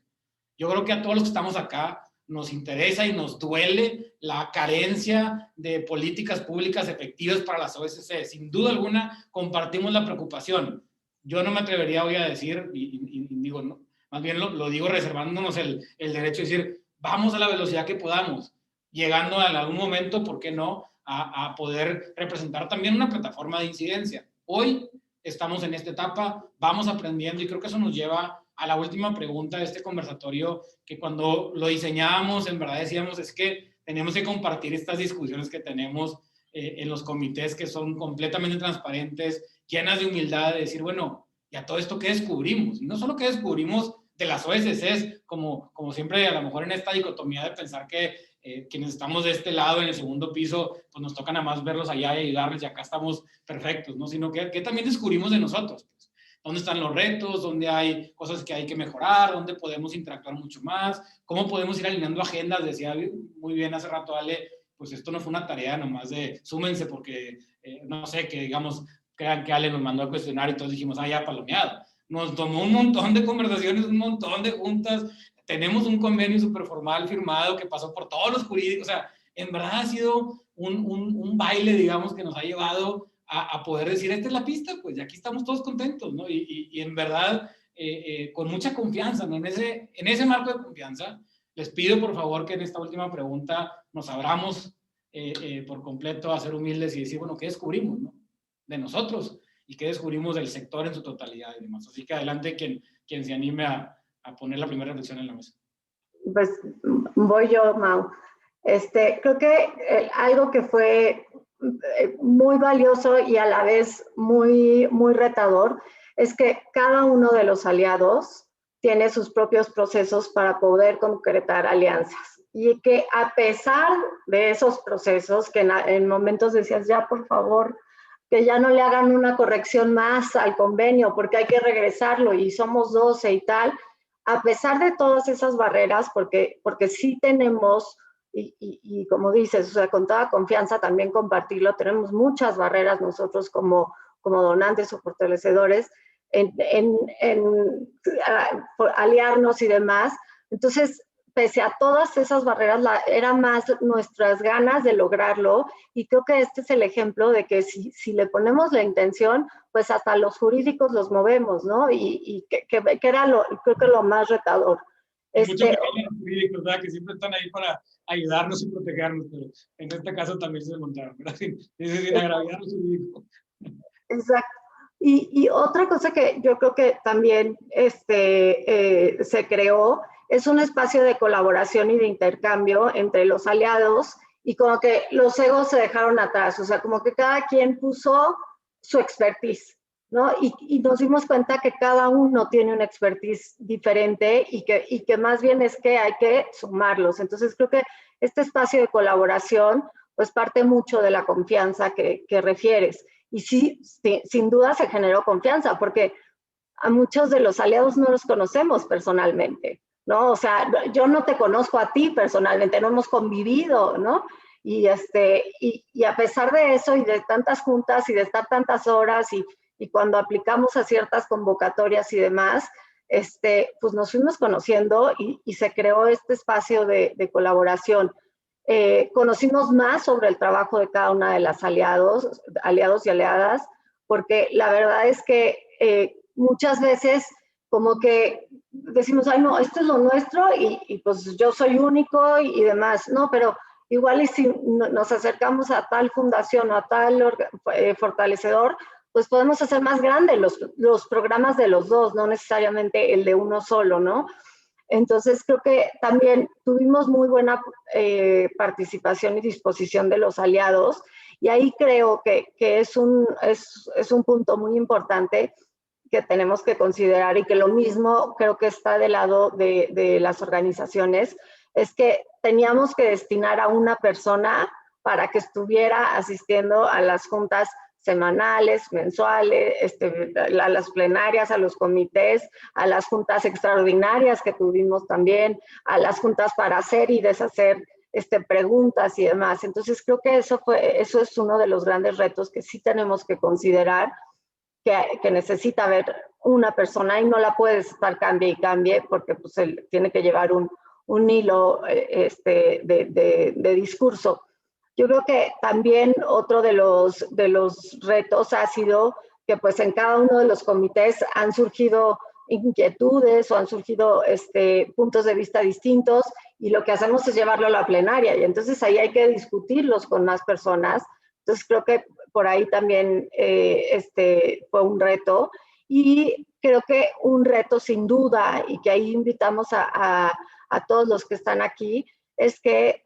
Yo creo que a todos los que estamos acá nos interesa y nos duele la carencia de políticas públicas efectivas para las OSC. Sin duda alguna, compartimos la preocupación. Yo no me atrevería hoy a decir, y digo, no, más bien lo digo reservándonos el derecho de decir, vamos a la velocidad que podamos, llegando en algún momento, ¿por qué no?, a poder representar también una plataforma de incidencia. Hoy estamos en esta etapa, vamos aprendiendo y creo que eso nos lleva a la última pregunta de este conversatorio, que cuando lo diseñábamos, en verdad decíamos, es que tenemos que compartir estas discusiones que tenemos en los comités, que son completamente transparentes, llenas de humildad, de decir, bueno, ya todo esto que descubrimos, y no solo que descubrimos de las OSCs, como siempre, a lo mejor en esta dicotomía de pensar que quienes estamos de este lado, en el segundo piso, pues nos toca nada más verlos allá y ayudarles, y acá estamos perfectos, ¿no? Sino que también descubrimos de nosotros, pues. ¿Dónde están los retos? ¿Dónde hay cosas que hay que mejorar? ¿Dónde podemos interactuar mucho más? ¿Cómo podemos ir alineando agendas? Decía muy bien hace rato Ale, pues esto no fue una tarea nomás de súmense porque, no sé, que digamos, crean que Ale nos mandó a cuestionar y todos dijimos, ya palomeado. Nos tomó un montón de conversaciones, un montón de juntas. Tenemos un convenio súper formal firmado que pasó por todos los jurídicos. O sea, en verdad ha sido un baile, digamos, que nos ha llevado a poder decir, esta es la pista, pues, y aquí estamos todos contentos, ¿no? Y en verdad, con mucha confianza, ¿no? En ese marco de confianza, les pido, por favor, que en esta última pregunta nos abramos por completo a ser humildes y decir, bueno, ¿qué descubrimos, no? De nosotros, y qué descubrimos del sector en su totalidad y demás. Así que adelante quien se anime a poner la primera reflexión en la mesa. Pues voy yo, Mau. Creo que algo que fue muy valioso y a la vez muy, muy retador es que cada uno de los aliados tiene sus propios procesos para poder concretar alianzas, y que a pesar de esos procesos, que en momentos decías, ya por favor, que ya no le hagan una corrección más al convenio porque hay que regresarlo y somos 12 y tal, a pesar de todas esas barreras, porque sí tenemos, y como dices, o sea, con toda confianza también compartirlo, tenemos muchas barreras nosotros como donantes o fortalecedores en aliarnos y demás. Entonces, pese a todas esas barreras, era más nuestras ganas de lograrlo, y creo que este es el ejemplo de que si le ponemos la intención, pues hasta los jurídicos los movemos, ¿no? Y que era creo que lo más retador. Muchos jurídicos, ¿verdad? Que siempre están ahí para ayudarnos y protegernos, pero en este caso también se desmontaron, ¿verdad? Sin agraviar a los jurídicos. Exacto. Y otra cosa que yo creo que también se creó es un espacio de colaboración y de intercambio entre los aliados, y como que los egos se dejaron atrás, o sea, como que cada quien puso su expertise, ¿no? Y nos dimos cuenta que cada uno tiene una expertise diferente, y que más bien es que hay que sumarlos. Entonces creo que este espacio de colaboración pues parte mucho de la confianza que refieres. Y sí, sin duda se generó confianza, porque a muchos de los aliados no los conocemos personalmente, ¿no? O sea, yo no te conozco a ti personalmente, no hemos convivido, ¿no? Y a pesar de eso y de tantas juntas y de estar tantas horas y cuando aplicamos a ciertas convocatorias y demás, pues nos fuimos conociendo y se creó este espacio de colaboración. Conocimos más sobre el trabajo de cada una de las aliados y aliadas, porque la verdad es que muchas veces como que decimos, ay no, esto es lo nuestro y pues yo soy único y demás, no, pero igual y si nos acercamos a tal fundación o a tal fortalecedor, pues podemos hacer más grandes los programas de los dos, no necesariamente el de uno solo, ¿no? Entonces creo que también tuvimos muy buena participación y disposición de los aliados y ahí creo que es un punto muy importante que tenemos que considerar y que lo mismo creo que está del lado de las organizaciones, es que teníamos que destinar a una persona para que estuviera asistiendo a las juntas semanales, mensuales, a las plenarias, a los comités, a las juntas extraordinarias que tuvimos también, a las juntas para hacer y deshacer preguntas y demás. Entonces creo que eso es uno de los grandes retos que sí tenemos que considerar, que necesita haber una persona y no la puedes estar cambie y cambie porque pues él tiene que llevar un hilo de discurso. Yo creo que también otro de los retos ha sido que pues en cada uno de los comités han surgido inquietudes o han surgido puntos de vista distintos y lo que hacemos es llevarlo a la plenaria y entonces ahí hay que discutirlos con más personas. Entonces creo que por ahí también fue un reto y creo que un reto sin duda y que ahí invitamos a todos los que están aquí es que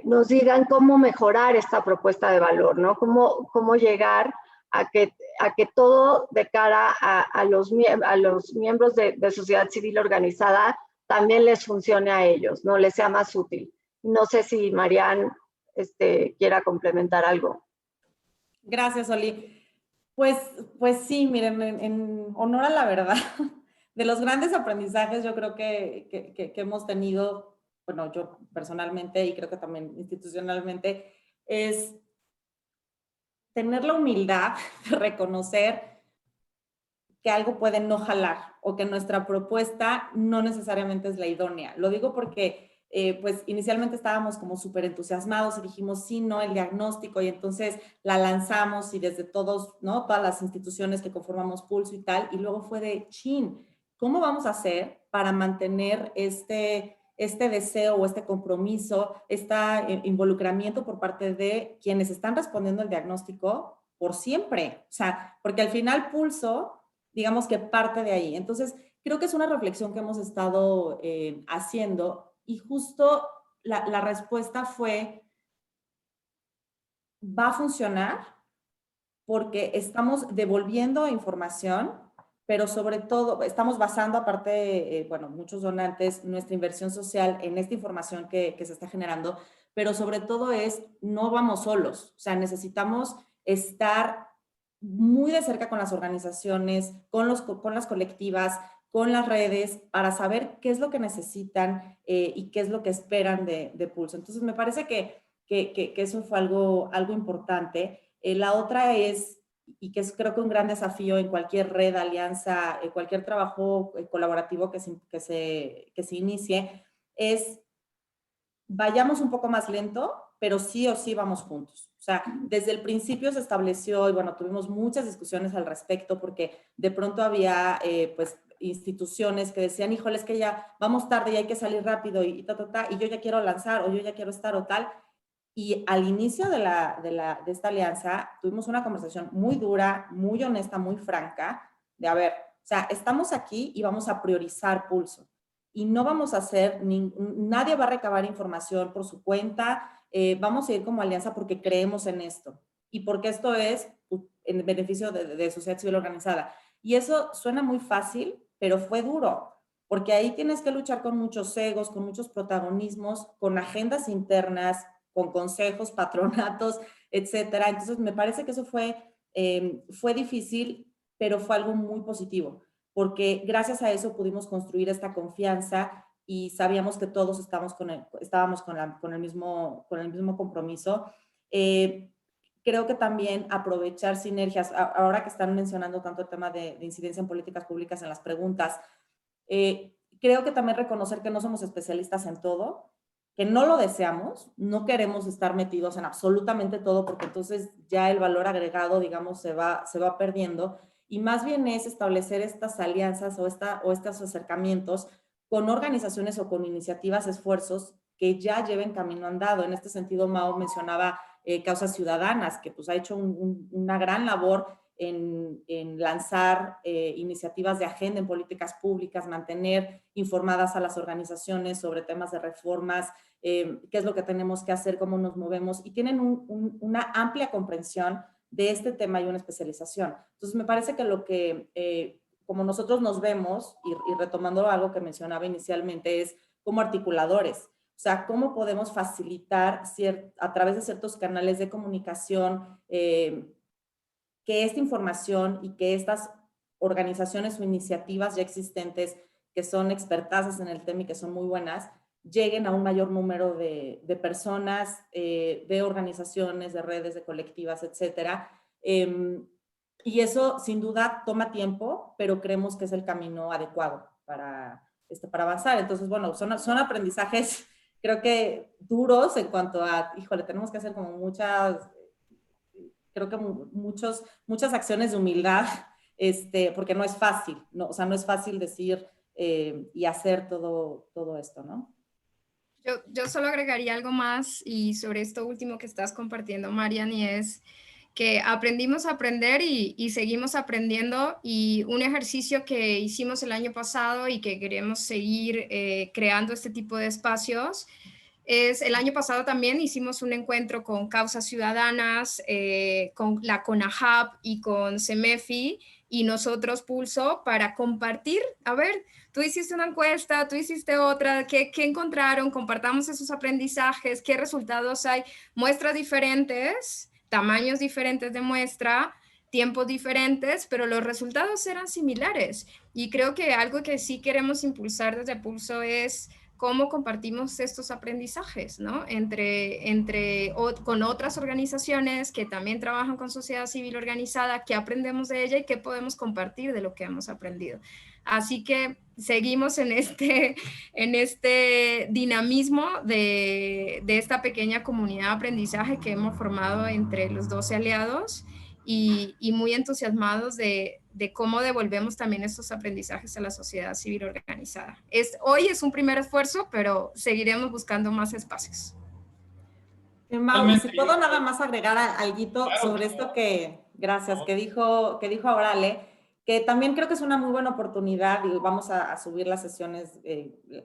nos digan cómo mejorar esta propuesta de valor, ¿no? Cómo llegar a que todo de cara a los miembros de sociedad civil organizada también les funcione a ellos, ¿no? Les sea más útil. No sé si Marian quiera complementar algo. Gracias, Oli. Pues sí, miren, en honor a la verdad, de los grandes aprendizajes yo creo que hemos tenido, bueno, yo personalmente y creo que también institucionalmente, es tener la humildad de reconocer que algo puede no jalar o que nuestra propuesta no necesariamente es la idónea. Lo digo porque pues inicialmente estábamos como súper entusiasmados y dijimos sí, no, el diagnóstico y entonces la lanzamos y desde todos, ¿no? Todas las instituciones que conformamos Pulso y tal, y luego fue de chin, ¿cómo vamos a hacer para mantener este deseo o este compromiso, este involucramiento por parte de quienes están respondiendo al diagnóstico por siempre? O sea, porque al final Pulso, digamos que parte de ahí. Entonces, creo que es una reflexión que hemos estado haciendo y justo la respuesta fue, va a funcionar porque estamos devolviendo información, pero sobre todo estamos basando, aparte, bueno, muchos donantes, nuestra inversión social en esta información que se está generando, pero sobre todo no vamos solos, o sea, necesitamos estar muy de cerca con las organizaciones, con las colectivas, con las redes, para saber qué es lo que necesitan y qué es lo que esperan de Pulso. Entonces, me parece que eso fue algo importante. La otra es, y que es creo que un gran desafío en cualquier red, alianza, cualquier trabajo colaborativo que se inicie, es vayamos un poco más lento, pero sí o sí vamos juntos. O sea, desde el principio se estableció, y bueno, tuvimos muchas discusiones al respecto, porque de pronto había, pues, instituciones que decían, híjole, es que ya vamos tarde y hay que salir rápido y y yo ya quiero lanzar, o yo ya quiero estar, o tal. Y al inicio de esta alianza, tuvimos una conversación muy dura, muy honesta, muy franca, de a ver, o sea, estamos aquí y vamos a priorizar Pulso. Y no vamos a hacer, nadie va a recabar información por su cuenta, vamos a ir como alianza porque creemos en esto. Y porque esto es en beneficio de sociedad civil organizada. Y eso suena muy fácil, pero fue duro, porque ahí tienes que luchar con muchos egos, con muchos protagonismos, con agendas internas, con consejos, patronatos, etcétera. Entonces, me parece que eso fue difícil, pero fue algo muy positivo, porque gracias a eso pudimos construir esta confianza y sabíamos que todos estábamos con el mismo compromiso. Creo que también aprovechar sinergias, ahora que están mencionando tanto el tema de incidencia en políticas públicas en las preguntas, creo que también reconocer que no somos especialistas en todo que no lo deseamos, no queremos estar metidos en absolutamente todo porque entonces ya el valor agregado, digamos, se va perdiendo, y más bien es establecer estas alianzas o estos acercamientos con organizaciones o con iniciativas, esfuerzos que ya lleven camino andado. En este sentido, Mao mencionaba Causas Ciudadanas, que pues ha hecho una gran labor en lanzar iniciativas de agenda en políticas públicas, mantener informadas a las organizaciones sobre temas de reformas, qué es lo que tenemos que hacer, cómo nos movemos, y tienen una amplia comprensión de este tema y una especialización. Entonces, me parece que lo que, como nosotros nos vemos, y retomando algo que mencionaba inicialmente, es como articuladores. O sea, cómo podemos facilitar a través de ciertos canales de comunicación que esta información y que estas organizaciones o iniciativas ya existentes que son expertazas en el tema y que son muy buenas, lleguen a un mayor número de personas, de organizaciones, de redes, de colectivas, etcétera. Y eso sin duda toma tiempo, pero creemos que es el camino adecuado para avanzar. Entonces, bueno, son aprendizajes, creo que duros en cuanto a, híjole, tenemos que hacer como creo que muchas acciones de humildad, porque no es fácil, ¿no? O sea, no es fácil decir y hacer todo esto, ¿no? Yo solo agregaría algo más y sobre esto último que estás compartiendo, Marian, y es que aprendimos a aprender y seguimos aprendiendo, y un ejercicio que hicimos el año pasado y que queremos seguir creando este tipo de espacios es, el año pasado también hicimos un encuentro con Causas Ciudadanas, con la CONAHAP y con CEMEFI, y nosotros Pulso, para compartir, a ver, tú hiciste una encuesta, tú hiciste otra, ¿qué encontraron? Compartamos esos aprendizajes, qué resultados hay, muestras diferentes, tamaños diferentes de muestra, tiempos diferentes, pero los resultados eran similares. Y creo que algo que sí queremos impulsar desde Pulso es cómo compartimos estos aprendizajes, ¿no? Con otras organizaciones que también trabajan con sociedad civil organizada, qué aprendemos de ella y qué podemos compartir de lo que hemos aprendido. Así que seguimos en este dinamismo de esta pequeña comunidad de aprendizaje que hemos formado entre los 12 aliados, y muy entusiasmados de cómo devolvemos también estos aprendizajes a la sociedad civil organizada. Hoy es un primer esfuerzo, pero seguiremos buscando más espacios. Mau, si puedo nada más agregar algo sobre esto gracias, que dijo Aurale, que también creo que es una muy buena oportunidad, y vamos a subir las sesiones,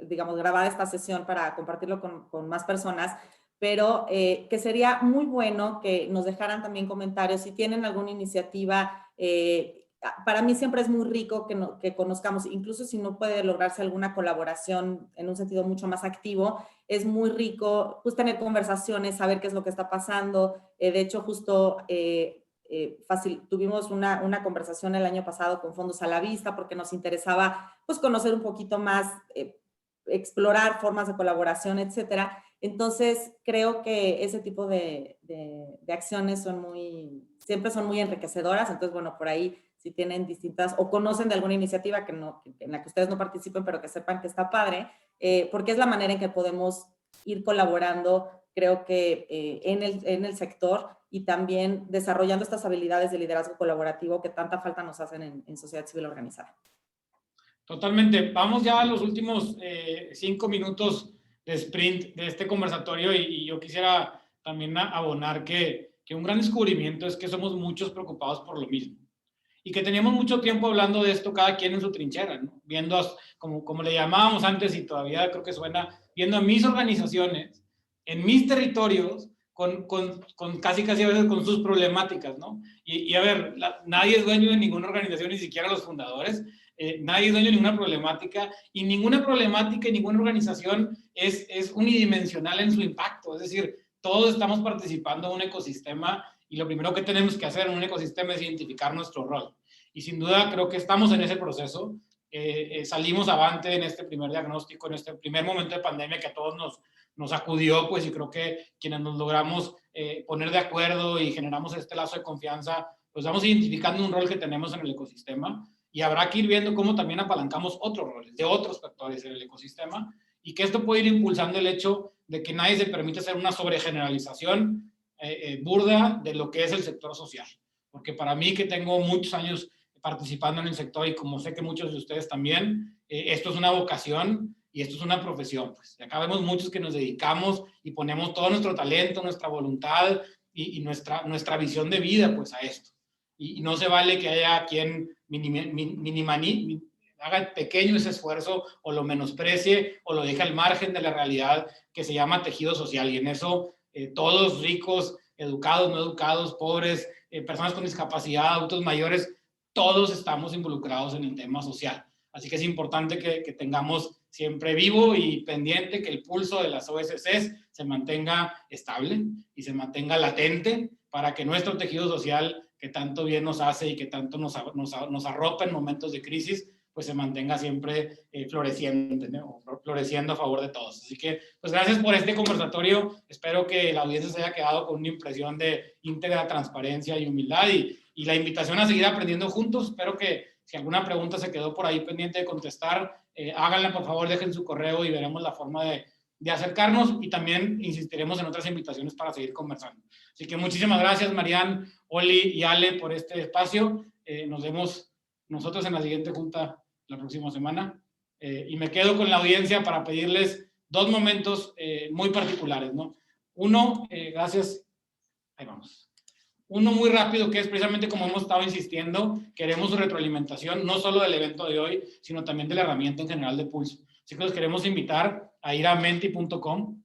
digamos, grabar esta sesión para compartirlo con más personas, pero que sería muy bueno que nos dejaran también comentarios si tienen alguna iniciativa. Para mí siempre es muy rico que conozcamos, incluso si no puede lograrse alguna colaboración en un sentido mucho más activo, es muy rico pues tener conversaciones, saber qué es lo que está pasando. De hecho, justo tuvimos una conversación el año pasado con Fondos a la Vista porque nos interesaba pues conocer un poquito más, explorar formas de colaboración, etcétera. Entonces, creo que ese tipo de acciones siempre son muy enriquecedoras. Entonces, bueno, por ahí, si tienen distintas, o conocen de alguna iniciativa en la que ustedes no participen, pero que sepan que está padre, porque es la manera en que podemos ir colaborando, creo que en el sector, y también desarrollando estas habilidades de liderazgo colaborativo que tanta falta nos hacen en sociedad civil organizada. Totalmente. Vamos ya a los últimos 5 minutos de sprint de este conversatorio, y yo quisiera también abonar que un gran descubrimiento es que somos muchos preocupados por lo mismo y que teníamos mucho tiempo hablando de esto, cada quien en su trinchera, ¿no? Viendo, como le llamábamos antes, y todavía creo que suena, viendo a mis organizaciones en mis territorios con casi a veces con sus problemáticas, ¿no? Y a ver, nadie es dueño de ninguna organización, ni siquiera los fundadores. Nadie es dueño de ninguna problemática, y ninguna problemática y ninguna organización es unidimensional en su impacto. Es decir, todos estamos participando en un ecosistema, y lo primero que tenemos que hacer en un ecosistema es identificar nuestro rol. Y sin duda creo que estamos en ese proceso. Salimos avante en este primer diagnóstico, en este primer momento de pandemia que a todos nos acudió, pues, y creo que quienes nos logramos poner de acuerdo y generamos este lazo de confianza, pues vamos identificando un rol que tenemos en el ecosistema. Y habrá que ir viendo cómo también apalancamos otros roles de otros actores en el ecosistema, y que esto puede ir impulsando el hecho de que nadie se permite hacer una sobregeneralización burda de lo que es el sector social. Porque para mí, que tengo muchos años participando en el sector y como sé que muchos de ustedes también, esto es una vocación y esto es una profesión. Pues. Y acá vemos muchos que nos dedicamos y ponemos todo nuestro talento, nuestra voluntad y nuestra visión de vida pues, a esto. Y no se vale que haya quien haga pequeño ese esfuerzo o lo menosprecie o lo deje al margen de la realidad que se llama tejido social. Y en eso todos, ricos, educados, no educados, pobres, personas con discapacidad, adultos mayores, todos estamos involucrados en el tema social. Así que es importante que tengamos siempre vivo y pendiente que el pulso de las OSCs se mantenga estable y se mantenga latente para que nuestro tejido social, que tanto bien nos hace y que tanto nos arropa en momentos de crisis, pues se mantenga siempre floreciendo, ¿no? Floreciendo a favor de todos. Así que, pues gracias por este conversatorio. Espero que la audiencia se haya quedado con una impresión de íntegra transparencia y humildad y la invitación a seguir aprendiendo juntos. Espero que si alguna pregunta se quedó por ahí pendiente de contestar, háganla por favor, dejen su correo y veremos la forma de acercarnos y también insistiremos en otras invitaciones para seguir conversando. Así que muchísimas gracias, Marian, Oli y Ale, por este espacio. Nos vemos nosotros en la siguiente junta la próxima semana. Y me quedo con la audiencia para pedirles dos momentos muy particulares, ¿no? Uno, gracias. Ahí vamos. Uno muy rápido, que es precisamente como hemos estado insistiendo, queremos su retroalimentación, no solo del evento de hoy, sino también de la herramienta en general de Pulso. Así que los queremos invitar a ir a menti.com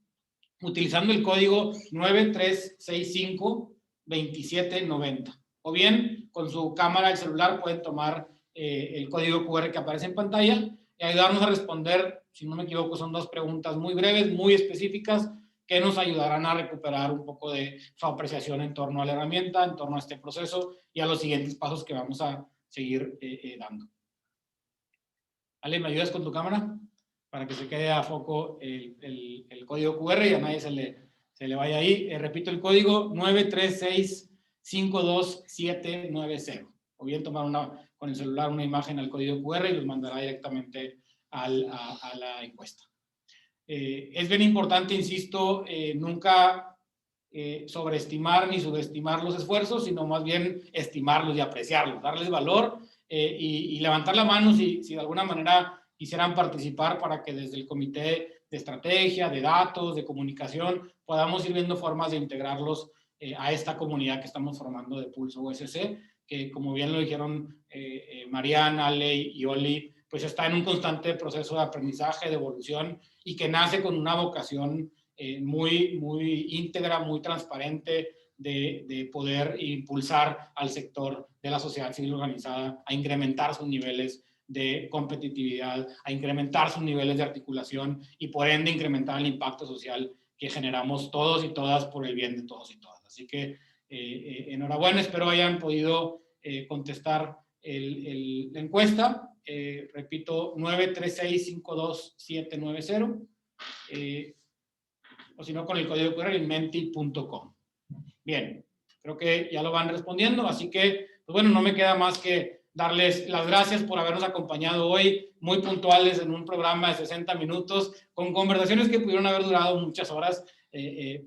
utilizando el código 9365-2790. O bien, con su cámara del celular pueden tomar el código QR que aparece en pantalla y ayudarnos a responder, si no me equivoco, son dos preguntas muy breves, muy específicas, que nos ayudarán a recuperar un poco de su apreciación en torno a la herramienta, en torno a este proceso y a los siguientes pasos que vamos a seguir dando. Ale, ¿me ayudas con tu cámara? Para que se quede a foco el código QR y a nadie se le vaya ahí. Repito el código 93652790. O bien tomar con el celular una imagen al código QR y los mandará directamente a la encuesta. Es bien importante, insisto, nunca sobreestimar ni subestimar los esfuerzos, sino más bien estimarlos y apreciarlos, darles valor y levantar la mano si de alguna manera quisieran participar para que desde el comité de estrategia, de datos, de comunicación, podamos ir viendo formas de integrarlos a esta comunidad que estamos formando de Pulso OSC, que como bien lo dijeron Mariana, Ale y Oli, pues está en un constante proceso de aprendizaje, de evolución y que nace con una vocación muy íntegra, muy transparente de poder impulsar al sector de la sociedad civil organizada a incrementar sus niveles de competitividad, a incrementar sus niveles de articulación y por ende incrementar el impacto social que generamos todos y todas por el bien de todos y todas. Así que enhorabuena, espero hayan podido contestar la encuesta. Repito, 93652790, o si no, con el código QR en menti.com. Bien, creo que ya lo van respondiendo, así que, pues bueno, no me queda más que darles las gracias por habernos acompañado hoy, muy puntuales en un programa de 60 minutos, con conversaciones que pudieron haber durado muchas horas,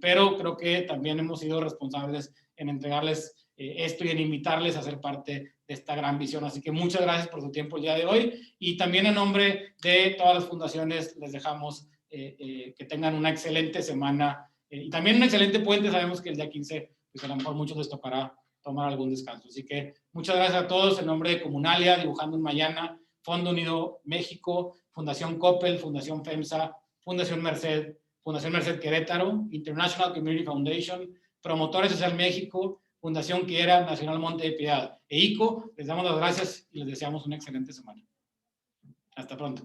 pero creo que también hemos sido responsables en entregarles esto y en invitarles a ser parte de esta gran visión. Así que muchas gracias por su tiempo el día de hoy y también en nombre de todas las fundaciones les dejamos que tengan una excelente semana y también un excelente puente. Sabemos que el día 15 pues a lo mejor muchos les tocará tomar algún descanso. Así que muchas gracias a todos en nombre de Comunalia, Dibujando un Mañana, Fondo Unido México, Fundación Coppel, Fundación FEMSA, Fundación Merced Querétaro, International Community Foundation, Promotores Social México, Fundación Quiera, Nacional Monte de Piedad e ICO. Les damos las gracias y les deseamos una excelente semana. Hasta pronto.